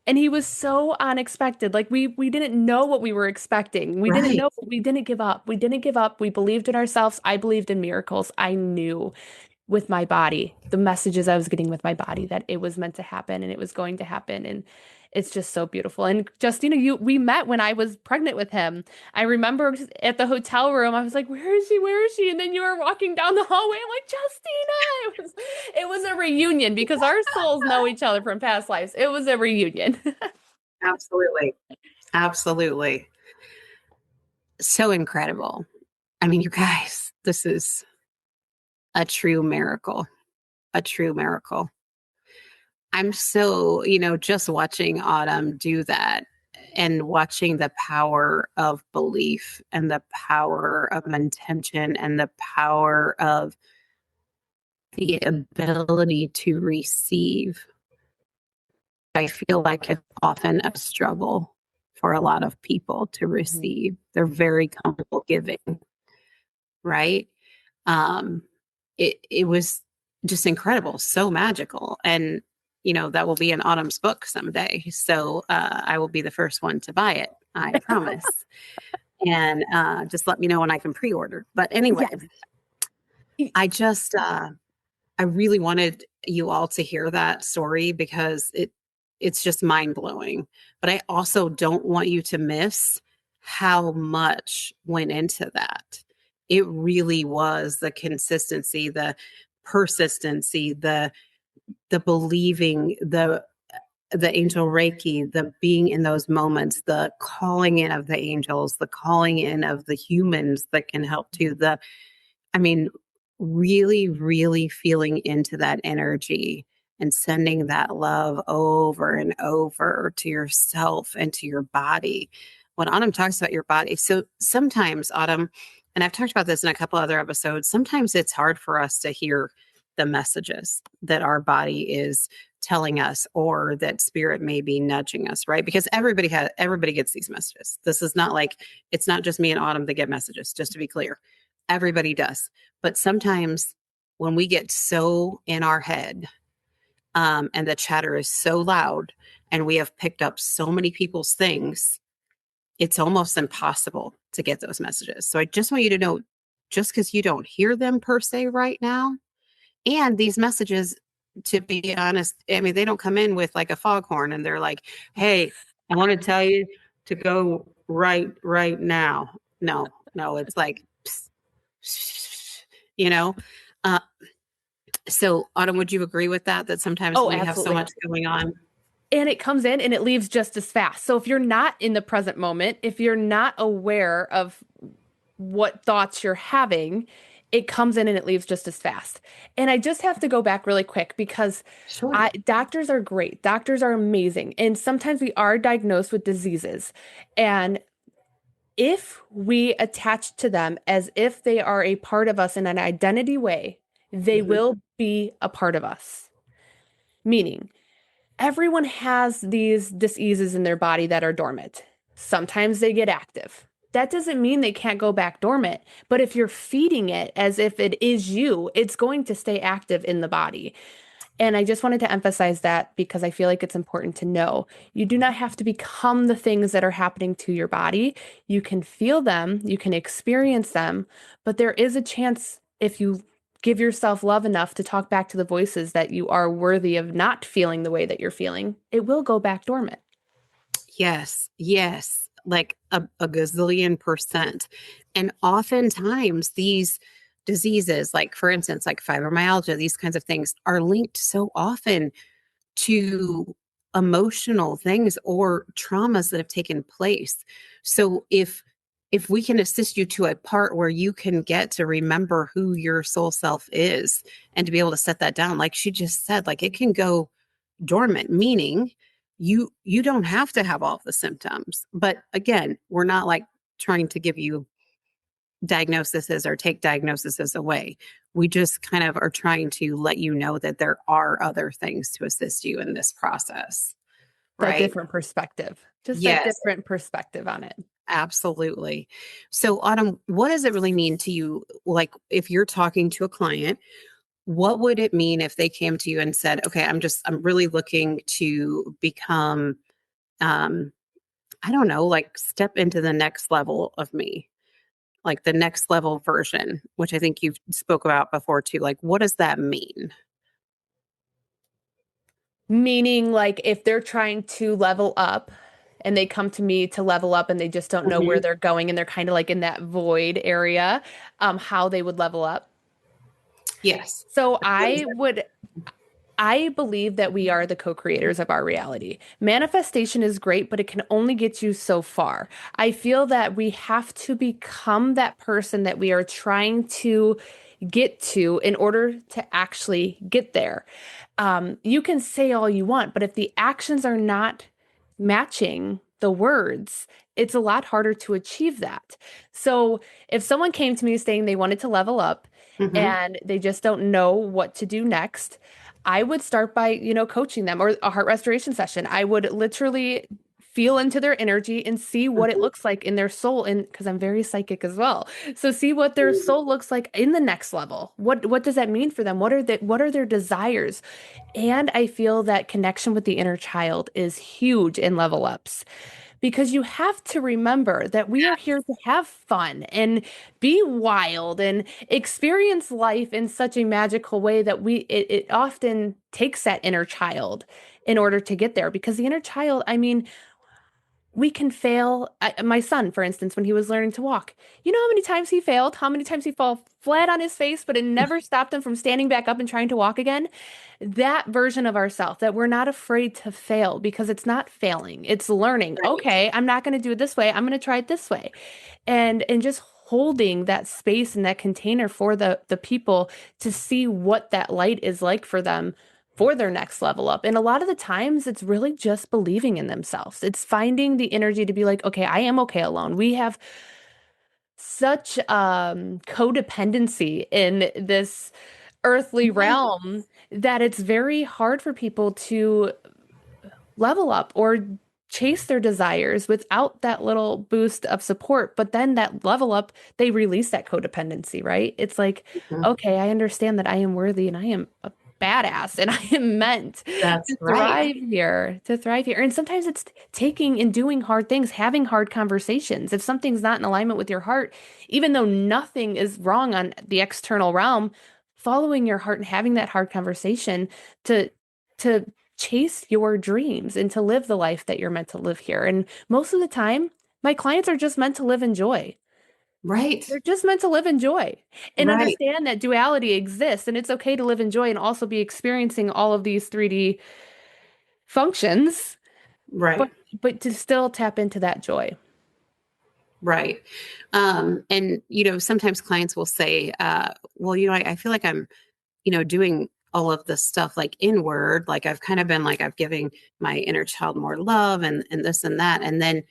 B: and he was so unexpected. Like we didn't know what we were expecting. We didn't
A: Right.
B: know, but we didn't give up. We didn't give up. We believed in ourselves. I believed in miracles. I knew with my body, the messages I was getting with my body that it was meant to happen and it was going to happen. And it's just so beautiful. And Justina, we met when I was pregnant with him. I remember at the hotel room, I was like, "Where is she? Where is she?" And then you were walking down the hallway. I'm like, "Justina!" It was a reunion because our souls know each other from past lives. It was a reunion.
A: Absolutely. Absolutely. So incredible. I mean, you guys, this is a true miracle. A true miracle. I'm so, just watching Autumn do that and watching the power of belief and the power of intention and the power of the ability to receive. I feel like it's often a struggle for a lot of people to receive. They're very comfortable giving, right? Um, it was just incredible, so magical. And, that will be in Autumn's book someday. So I will be the first one to buy it, I promise. And just let me know when I can pre-order. But anyway,
B: Yes.
A: I really wanted you all to hear that story because it's just mind-blowing. But I also don't want you to miss how much went into that. It really was the consistency, the persistency, the believing, the angel Reiki, the being in those moments, the calling in of the angels, the calling in of the humans that can help too. I mean, really, really feeling into that energy and sending that love over and over to yourself and to your body. When Autumn talks about your body, so sometimes Autumn, and I've talked about this in a couple other episodes, sometimes it's hard for us to hear the messages that our body is telling us or that spirit may be nudging us, right? Because everybody gets these messages. This is not like, it's not just me and Autumn that get messages, just to be clear. Everybody does. But sometimes when we get so in our head and the chatter is so loud and we have picked up so many people's things, it's almost impossible to get those messages. So I just want you to know, just because you don't hear them per se right now, and these messages, to be honest, I mean, they don't come in with like a foghorn and they're like, "Hey, I want to tell you to go right now." No, it's like, psst, you know? Uh, so Autumn, would you agree with that? That sometimes when we have so
B: Absolutely.
A: much going on.
B: And it comes in and it leaves just as fast. So if you're not in the present moment, if you're not aware of what thoughts you're having, it comes in and it leaves just as fast. And I just have to go back really quick because
A: Sure.
B: doctors are great. Doctors are amazing. And sometimes we are diagnosed with diseases. And if we attach to them as if they are a part of us in an identity way, they
A: Mhm.
B: will be a part of us. Meaning, everyone has these diseases in their body that are dormant. Sometimes they get active. That doesn't mean they can't go back dormant, but if you're feeding it as if it is you, it's going to stay active in the body. And I just wanted to emphasize that because I feel like it's important to know you do not have to become the things that are happening to your body. You can feel them, you can experience them, but there is a chance if you give yourself love enough to talk back to the voices that you are worthy of not feeling the way that you're feeling, it will go back dormant.
A: Yes, like a gazillion percent. And oftentimes these diseases, like for instance, like fibromyalgia, these kinds of things are linked so often to emotional things or traumas that have taken place. So if we can assist you to a part where you can get to remember who your soul self is and to be able to set that down, like she just said, like it can go dormant, meaning you don't have to have all of the symptoms. But again, we're not like trying to give you diagnoses or take diagnoses away. We just kind of are trying to let you know that there are other things to assist you in this process.
B: That
A: Right?
B: different perspective, just that
A: Yes,
B: different perspective on it.
A: absolutely. So, Autumn, what does it really mean to you? Like, if you're talking to a client, what would it mean if they came to you and said, okay, I'm really looking to become, I don't know, like step into the next level of me, like the next level version, which I think you've spoke about before too. Like, what does that mean?
B: Meaning, like, if they're trying to level up and they come to me to level up and they just don't know where
A: Mhm.
B: they're going and they're kind of like in that void area, how they would level up.
A: Yes.
B: So I believe that we are the co-creators of our reality. Manifestation is great, but it can only get you so far. I feel that we have to become that person that we are trying to get to in order to actually get there. You can say all you want, but if the actions are not matching the words, it's a lot harder to achieve that. So if someone came to me saying they wanted to level up
A: Hmm.
B: and they just don't know what to do next, I would start by, coaching them, or a heart restoration session. I would literally feel into their energy and see what it
A: Hmm.
B: looks like in their soul, and because I'm very psychic as well. So see what their soul looks like in the next level. What does that mean for them? What are their desires? And I feel that connection with the inner child is huge in level ups, because you have to remember that we are here to have fun and be wild and experience life in such a magical way that it often takes that inner child in order to get there. Because the inner child, I mean, we can fail. My son, for instance, when he was learning to walk, you know how many times he failed, how many times he fell flat on his face, but it never stopped him from standing back up and trying to walk again. That version of ourselves, that we're not afraid to fail, because it's not failing, it's learning.
A: Right.
B: Okay, I'm not going to do it this way, I'm going to try it this way. And just holding that space and that container for the people to see what that light is like for them for their next level up. And a lot of the times it's really just believing in themselves. It's finding the energy to be like, okay, I am okay alone. We have such codependency in this earthly
A: Right.
B: realm that it's very hard for people to level up or chase their desires without that little boost of support. But then that level up, they release that codependency, right? It's like,
A: Mhm.
B: okay, I understand that I am worthy and I am a badass and I am meant
A: That's
B: to
A: right.
B: thrive here, to thrive here. And sometimes it's taking and doing hard things, having hard conversations. If something's not in alignment with your heart, even though nothing is wrong on the external realm, following your heart and having that hard conversation to to chase your dreams and to live the life that you're meant to live here. And most of the time, my clients are just meant to live in joy.
A: Right.
B: They're just meant to live in joy and
A: Right.
B: understand that duality exists, and it's okay to live in joy and also be experiencing all of these 3D functions, but
A: Right.
B: but to still tap into that joy.
A: Right. And sometimes clients will say, well, I feel like I'm, doing all of this stuff like inward, like I've kind of been like I've giving my inner child more love and this and that. And then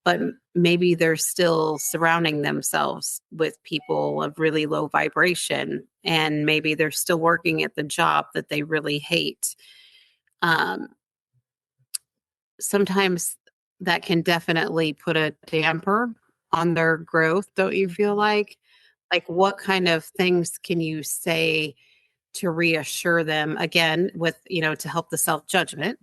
A: but maybe they're still surrounding themselves with people of really low vibration, and maybe they're still working at the job that they really hate. um, Sometimes that can definitely put a damper on their growth, don't you feel like what kind of things can you say to reassure them again with to help the self judgment,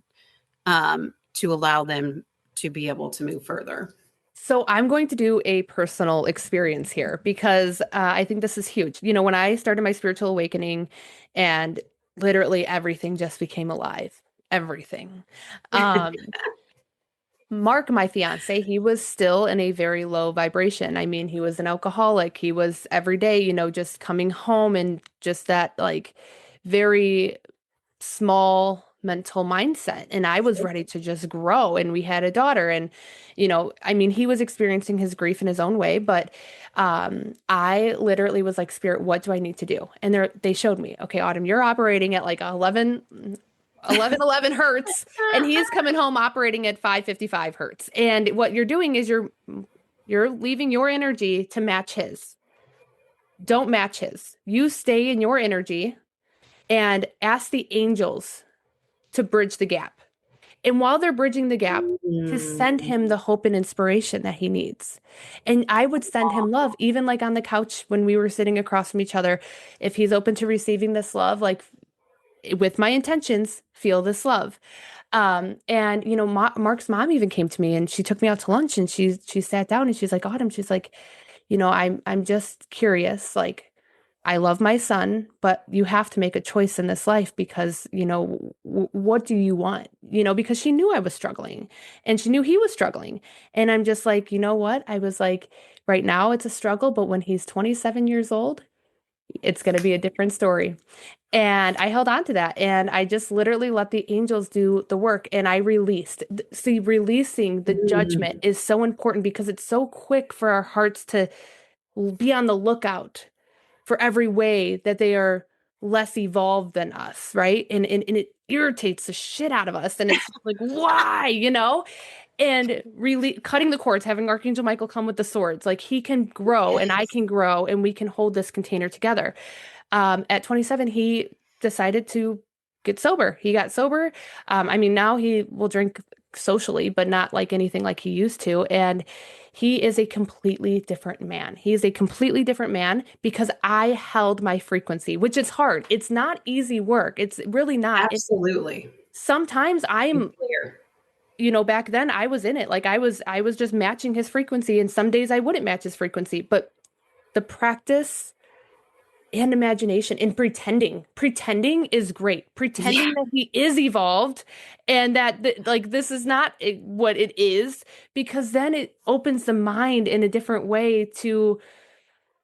A: to allow them to be able to move further?
B: So I'm going to do a personal experience here because I think this is huge. When I started my spiritual awakening and literally everything just became alive, everything. Um, Mark, my fiance, he was still in a very low vibration. I mean, he was an alcoholic. He was every day, just coming home and just that like very small mental mindset. And I was ready to just grow. And we had a daughter. And, I mean, he was experiencing his grief in his own way. But I literally was like, Spirit, what do I need to do? And they showed me, okay, Autumn, you're operating at like 1111 hertz, and he's coming home operating at 555 hertz. And what you're doing is you're leaving your energy to match his. Don't match his. You stay in your energy and ask the angels to bridge the gap. And while they're bridging the gap, to send him the hope and inspiration that he needs. And I would send him love, even like on the couch when we were sitting across from each other. If he's open to receiving this love, like with my intentions, feel this love. And Mark's mom even came to me and she took me out to lunch and she sat down and she's like, Autumn, she's like, I'm just curious. Like, I love my son, but you have to make a choice in this life because, what do you want? Because she knew I was struggling and she knew he was struggling. And I'm just like, you know what? I was like, right now it's a struggle, but when he's 27 years old, it's going to be a different story. And I held on to that and I just literally let the angels do the work and I released. See, releasing the judgment is so important because it's so quick for our hearts to be on the lookout for every way that they are less evolved than us, right? And it irritates the shit out of us. And it's like, why, And really cutting the cords, having Archangel Michael come with the swords, like he can grow and I can grow and we can hold this container together. At 27, he decided to get sober. He got sober. I mean, now he will drink socially, but not like anything like he used to. And he is a completely different man. He is a completely different man because I held my frequency, which is hard. It's not easy work. It's really not.
C: Absolutely.
B: Sometimes I'm
C: clear.
B: Back then I was in it. Like I was just matching his frequency and some days I wouldn't match his frequency, but the practice and imagination and pretending is great. Pretending that he is evolved and that this is not what it is, because then it opens the mind in a different way to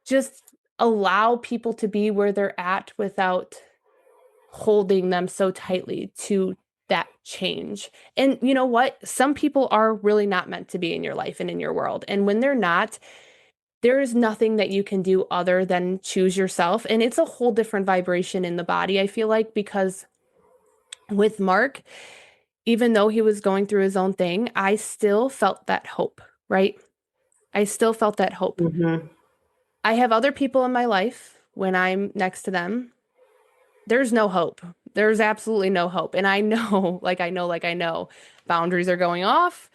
B: just allow people to be where they're at without holding them so tightly to that change. And you know what? Some people are really not meant to be in your life and in your world. And when they're not, there is nothing that you can do other than choose yourself. And it's a whole different vibration in the body, I feel like, because with Mark, even though he was going through his own thing, I still felt that hope, right? I still felt that hope.
C: Mm-hmm.
B: I have other people in my life when I'm next to them. There's no hope. There's absolutely no hope. And I know, boundaries are going off.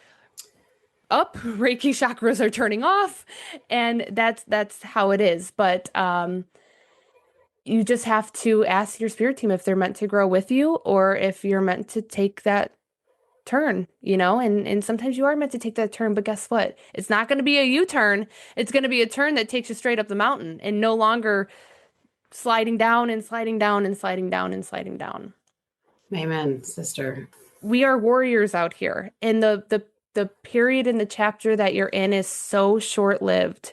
B: Up, Reiki chakras are turning off, and that's how it is. But you just have to ask your spirit team if they're meant to grow with you or if you're meant to take that turn, and sometimes you are meant to take that turn, but guess what? It's not going to be a U-turn. It's going to be a turn that takes you straight up the mountain and no longer sliding down and sliding down and sliding down and sliding down.
C: Amen, sister.
B: We are warriors out here, and the period in the chapter that you're in is so short-lived.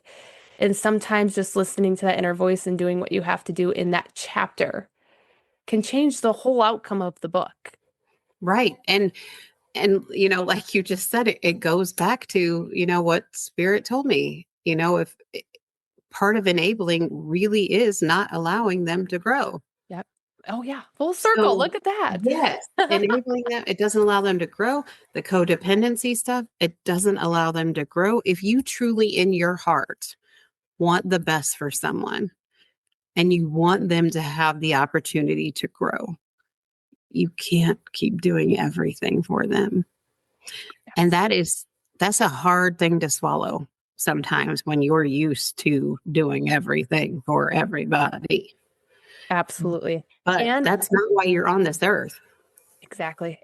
B: And sometimes just listening to that inner voice and doing what you have to do in that chapter can change the whole outcome of the book.
A: Right. And like you just said, it goes back to, what Spirit told me, if part of enabling really is not allowing them to grow.
B: Yep. Oh yeah. Full circle. So, look at that.
A: Yes. Enabling them. It doesn't allow them to grow. The codependency stuff, it doesn't allow them to grow. If you truly in your heart want the best for someone and you want them to have the opportunity to grow, you can't keep doing everything for them. Yes. And that's a hard thing to swallow sometimes when you're used to doing everything for everybody.
B: Absolutely.
A: But that's not why you're on this earth.
B: Exactly.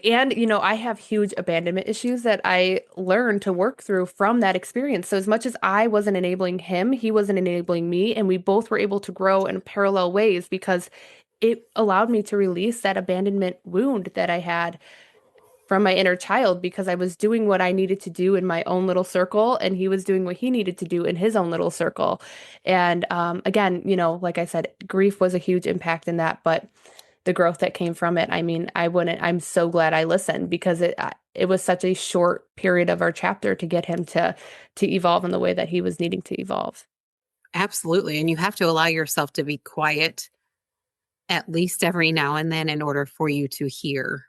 B: And, I have huge abandonment issues that I learned to work through from that experience. So as much as I wasn't enabling him, he wasn't enabling me, and we both were able to grow in parallel ways because it allowed me to release that abandonment wound that I had from my inner child because I was doing what I needed to do in my own little circle, and he was doing what he needed to do in his own little circle. And again, like I said, grief was a huge impact in that, but the growth that came from it, I mean, I'm so glad I listened because it was such a short period of our chapter to get him to evolve in the way that he was needing to evolve.
A: Absolutely. And you have to allow yourself to be quiet at least every now and then in order for you to hear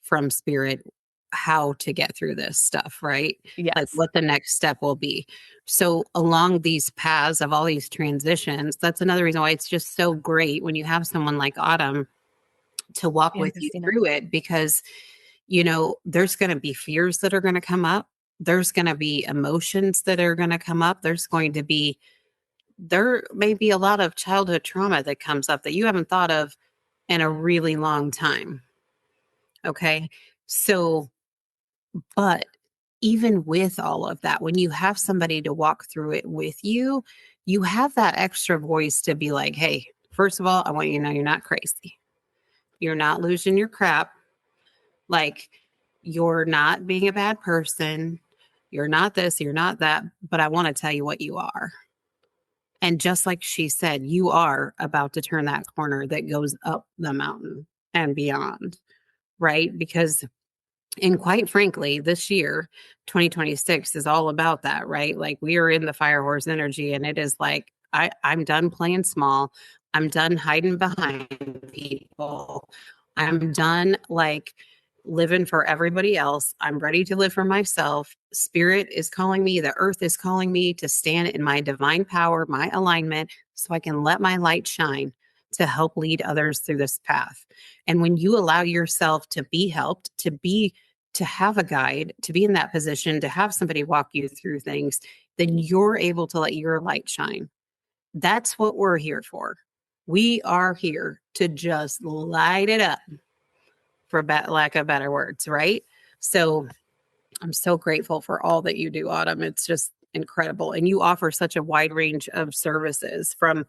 A: from spirit how to get through this stuff, right? Like
B: Yes.
A: what the next step will be. So along these paths of all these transitions, that's another reason why it's just so great when you have someone like Autumn to walk
B: And
A: with you
B: Christina.
A: through it, because, there's going to be fears that are going to come up. There's going to be emotions that are going to come up. There may be a lot of childhood trauma that comes up that you haven't thought of in a really long time. Okay. So, but even with all of that, when you have somebody to walk through it with you, you have that extra voice to be like, hey, first of all, I want you to know you're not crazy. You're not losing your crap. Like, you're not being a bad person. You're not this, you're not that. But I want to tell you what you are. And just like she said, you are about to turn that corner that goes up the mountain and beyond, right? Because, and quite frankly, this year, 2026 is all about that, right? Like, we are in the fire horse energy, and it is like, I'm done playing small. I'm done hiding behind people. I'm done like living for everybody else. I'm ready to live for myself. Spirit is calling me. The earth is calling me to stand in my divine power, my alignment, so I can let my light shine to help lead others through this path. And when you allow yourself to be helped, to have a guide, to be in that position, to have somebody walk you through things, then you're able to let your light shine. That's what we're here for. We are here to just light it up, for lack of better words, right? So I'm so grateful for all that you do, Autumn. It's just incredible. And you offer such a wide range of services, from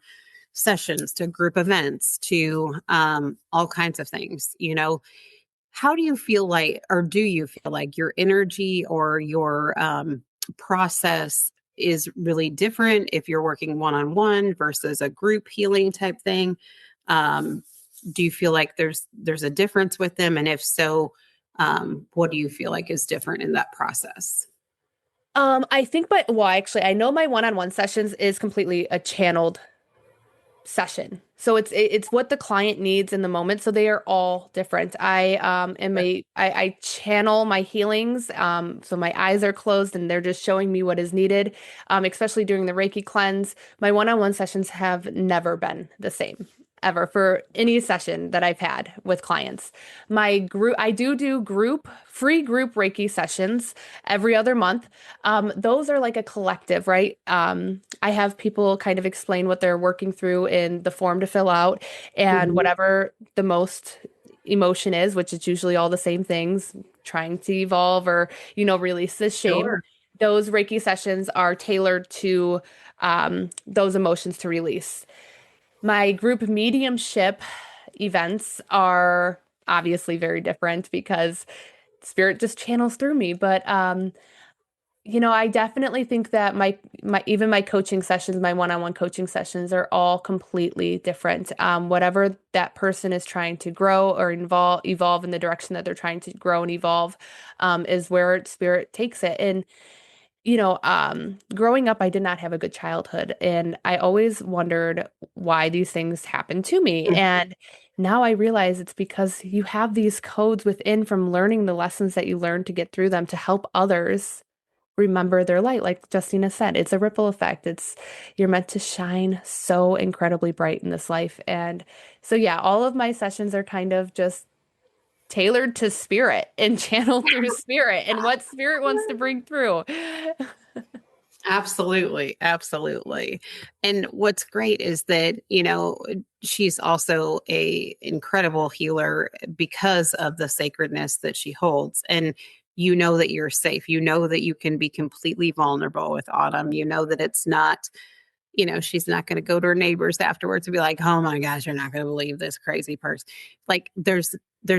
A: sessions to group events to all kinds of things. How do you feel like, or do you feel like your energy or your process is really different if you're working one-on-one versus a group healing type thing? Do you feel like there's a difference with them? And if so, what do you feel like is different in that process?
B: I think, well, actually, I know my one-on-one sessions is completely a channeled session. So it's what the client needs in the moment. So they are all different. I channel my healings. So my eyes are closed and they're just showing me what is needed. Especially during the Reiki cleanse. My one-on-one sessions have never been the same ever for any session that I've had with clients. I do free group Reiki sessions every other month. Those are like a collective, right? I have people kind of explain what they're working through in the form to fill out, and
A: Mhm.
B: whatever the most emotion is, which is usually all the same things, trying to evolve or, release this shame.
A: Sure.
B: Those Reiki sessions are tailored to those emotions to release. My group mediumship events are obviously very different because spirit just channels through me. But I definitely think that my coaching sessions, my one-on-one coaching sessions are all completely different. Whatever that person is trying to grow or evolve in the direction that they're trying to grow and evolve, is where spirit takes it. And growing up, I did not have a good childhood, and I always wondered why these things happened to me.
A: Mhm.
B: And now I realize it's because you have these codes within from learning the lessons that you learned to get through them to help others remember their light. Like Justina said, it's a ripple effect. You're meant to shine so incredibly bright in this life. And so, yeah, all of my sessions are kind of just tailored to spirit and channeled through spirit and what spirit wants to bring through.
A: Absolutely. Absolutely. And what's great is that, she's also a incredible healer because of the sacredness that she holds. And you know that you're safe. You know that you can be completely vulnerable with Autumn. You know that it's not she's not going to go to her neighbors afterwards and be like, oh my gosh, you're not going to believe this crazy person. Like there's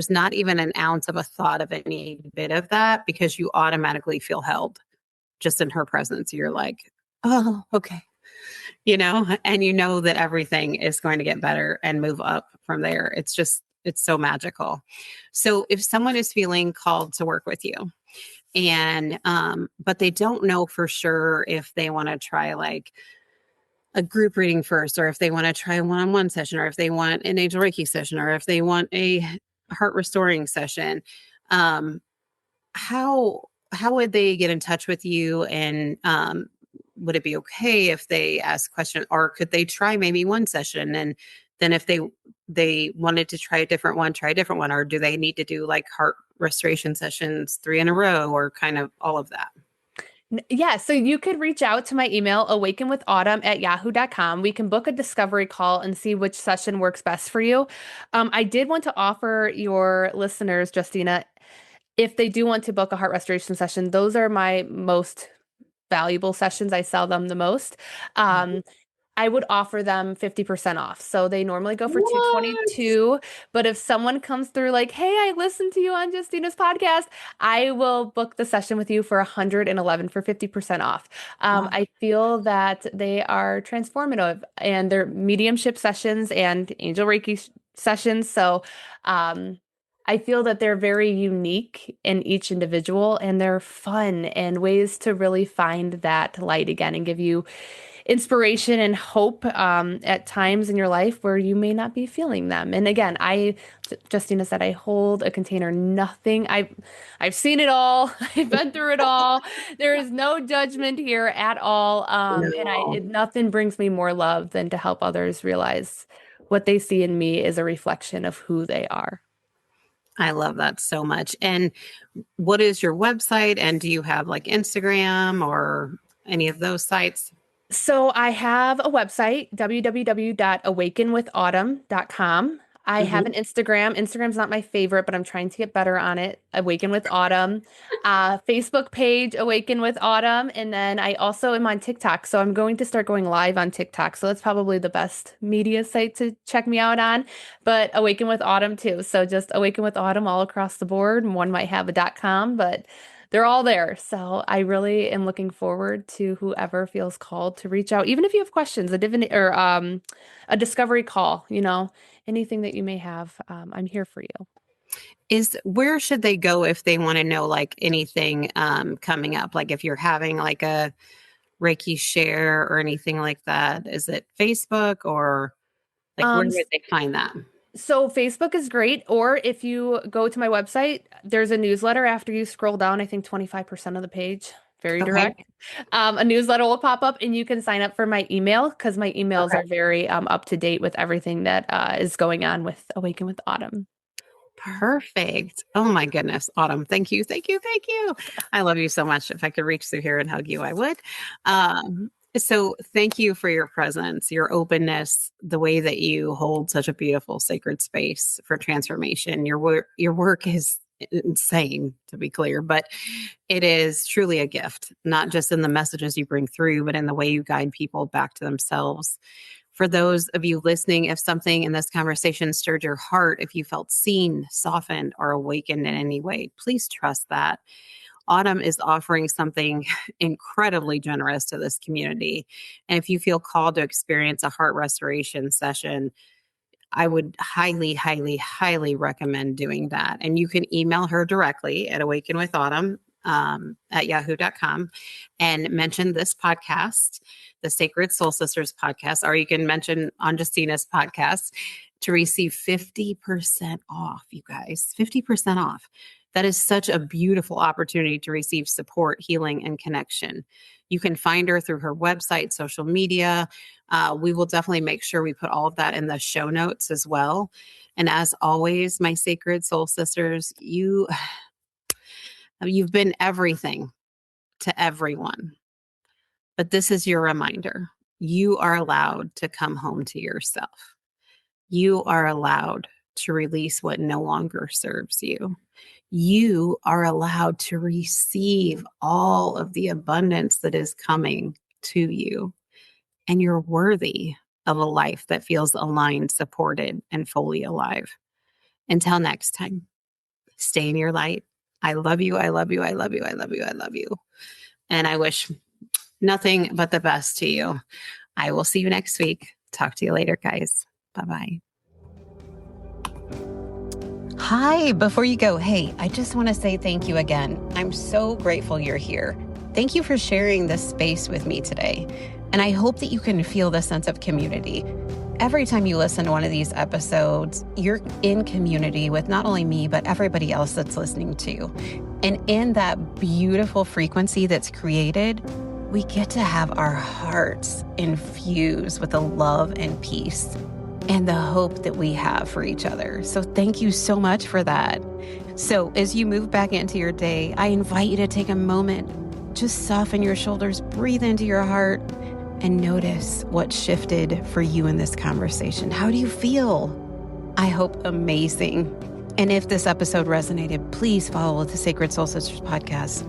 A: not even an ounce of a thought of any bit of that, because you automatically feel held just in her presence. You're like, oh, okay. And that everything is going to get better and move up from there. It's so magical. So if someone is feeling called to work with you, and but they don't know for sure if they want to try like a group reading first, or if they want to try a one-on-one session, or if they want an angel Reiki session, or if they want a heart restoring session, um, how would they get in touch with you? And would it be okay if they ask questions, or could they try maybe one session, and then if they wanted to try a different one, or do they need to do like heart restoration sessions 3 in a row, or kind of all of that?
B: Yeah, so you could reach out to my email, awakenwithautumn@yahoo.com. We can book a discovery call and see which session works best for you. I did want to offer your listeners, Justina, if they do want to book a heart restoration session, those are my most valuable sessions. I sell them the most. I would offer them 50% off. So they normally go for
A: What?
B: $222. But if someone comes through like, hey, I listened to you on Justina's podcast, I will book the session with you for 111 for 50% off. I feel that they are transformative, and they're mediumship sessions and angel Reiki sessions. So I feel that they're very unique in each individual, and they're fun and ways to really find that light again and give you inspiration and hope at times in your life where you may not be feeling them. And again, Justina said, I hold a container. Nothing. I've seen it all. I've been through it all. There is no judgment here at all. And nothing brings me more love than to help others realize what they see in me is a reflection of who they are.
A: I love that so much. And what is your website? And do you have like Instagram or any of those sites?
B: So I have a website, www.awakenwithautumn.com. I have an Instagram. Instagram's not my favorite, but I'm trying to get better on it. Awaken with Autumn. Facebook page, Awaken with Autumn. And then I also am on TikTok. So I'm going to start going live on TikTok. So that's probably the best media site to check me out on. But Awaken with Autumn too. So just Awaken with Autumn all across the board. One might have a .com, but they're all there. So I really am looking forward to whoever feels called to reach out. Even if you have questions, a discovery call, anything that you may have, I'm here for you.
A: Where should they go if they want to know like anything coming up? Like if you're having like a Reiki share or anything like that, is it Facebook, or like where would they find that?
B: So Facebook is great. Or if you go to my website, there's a newsletter after you scroll down, I think 25% of the page. Very direct. A newsletter will pop up, and you can sign up for my email, because my emails are very up to date with everything that is going on with Awaken with Autumn.
A: Perfect. Oh my goodness. Autumn. Thank you. Thank you. Thank you. I love you so much. If I could reach through here and hug you, I would. So thank you for your presence, your openness, the way that you hold such a beautiful sacred space for transformation. Your work is insane, to be clear, but it is truly a gift, not just in the messages you bring through, but in the way you guide people back to themselves. For those of you listening, if something in this conversation stirred your heart, if you felt seen, softened, or awakened in any way, please trust that Autumn is offering something incredibly generous to this community. And if you feel called to experience a heart restoration session, I would highly, highly, highly recommend doing that. And you can email her directly at awakenwithautumn at yahoo.com and mention this podcast, the Sacred Soul Sisters podcast, or you can mention on Justina's podcast to receive 50% off, you guys, 50% off. That is such a beautiful opportunity to receive support, healing, and connection. You can find her through her website, social media. We will definitely make sure we put all of that in the show notes as well. And as always, my sacred soul sisters, you've been everything to everyone. But this is your reminder. You are allowed to come home to yourself. You are allowed to release what no longer serves you. You are allowed to receive all of the abundance that is coming to you. and you're worthy of a life that feels aligned, supported, and fully alive. Until next time, stay in your light. I love you. I love you. I love you. I love you. I love you. And I wish nothing but the best to you. I will see you next week. Talk to you later, guys. Bye-bye. Hi, before you go, hey, I just want to say thank you again. I'm so grateful you're here. Thank you for sharing this space with me today. And I hope that you can feel the sense of community. Every time you listen to one of these episodes, you're in community with not only me, but everybody else that's listening too. And in that beautiful frequency that's created, we get to have our hearts infused with the love and peace and the hope that we have for each other. So thank you so much for that. So as you move back into your day, I invite you to take a moment, just soften your shoulders, breathe into your heart, and notice what shifted for you in this conversation. How do you feel? I hope amazing. And if this episode resonated, please follow the Sacred Soul Sisters podcast.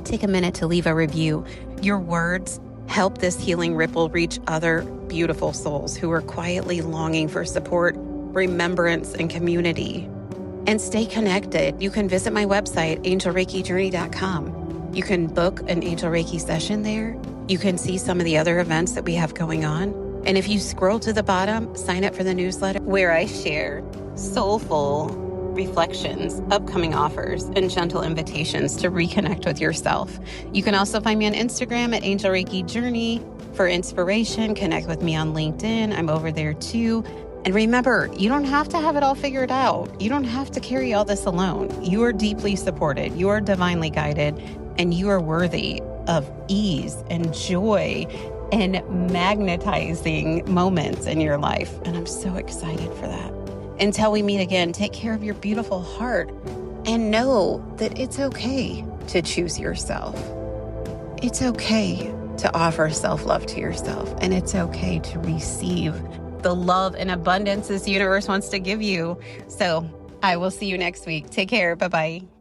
A: Take a minute to leave a review. Your words help this healing ripple reach other beautiful souls who are quietly longing for support, remembrance, and community. And stay connected. You can visit my website, angelreikijourney.com. You can book an Angel Reiki session there. You can see some of the other events that we have going on. And if you scroll to the bottom, sign up for the newsletter where I share soulful reflections, upcoming offers, and gentle invitations to reconnect with yourself. You can also find me on Instagram at Angel Reiki Journey for inspiration. Connect with me on LinkedIn. I'm over there too. And remember, you don't have to have it all figured out. You don't have to carry all this alone. You are deeply supported. You are divinely guided, and you are worthy of ease and joy and magnetizing moments in your life. And I'm so excited for that. Until we meet again, take care of your beautiful heart and know that it's okay to choose yourself. It's okay to offer self-love to yourself, and it's okay to receive the love and abundance this universe wants to give you. So I will see you next week. Take care. Bye-bye.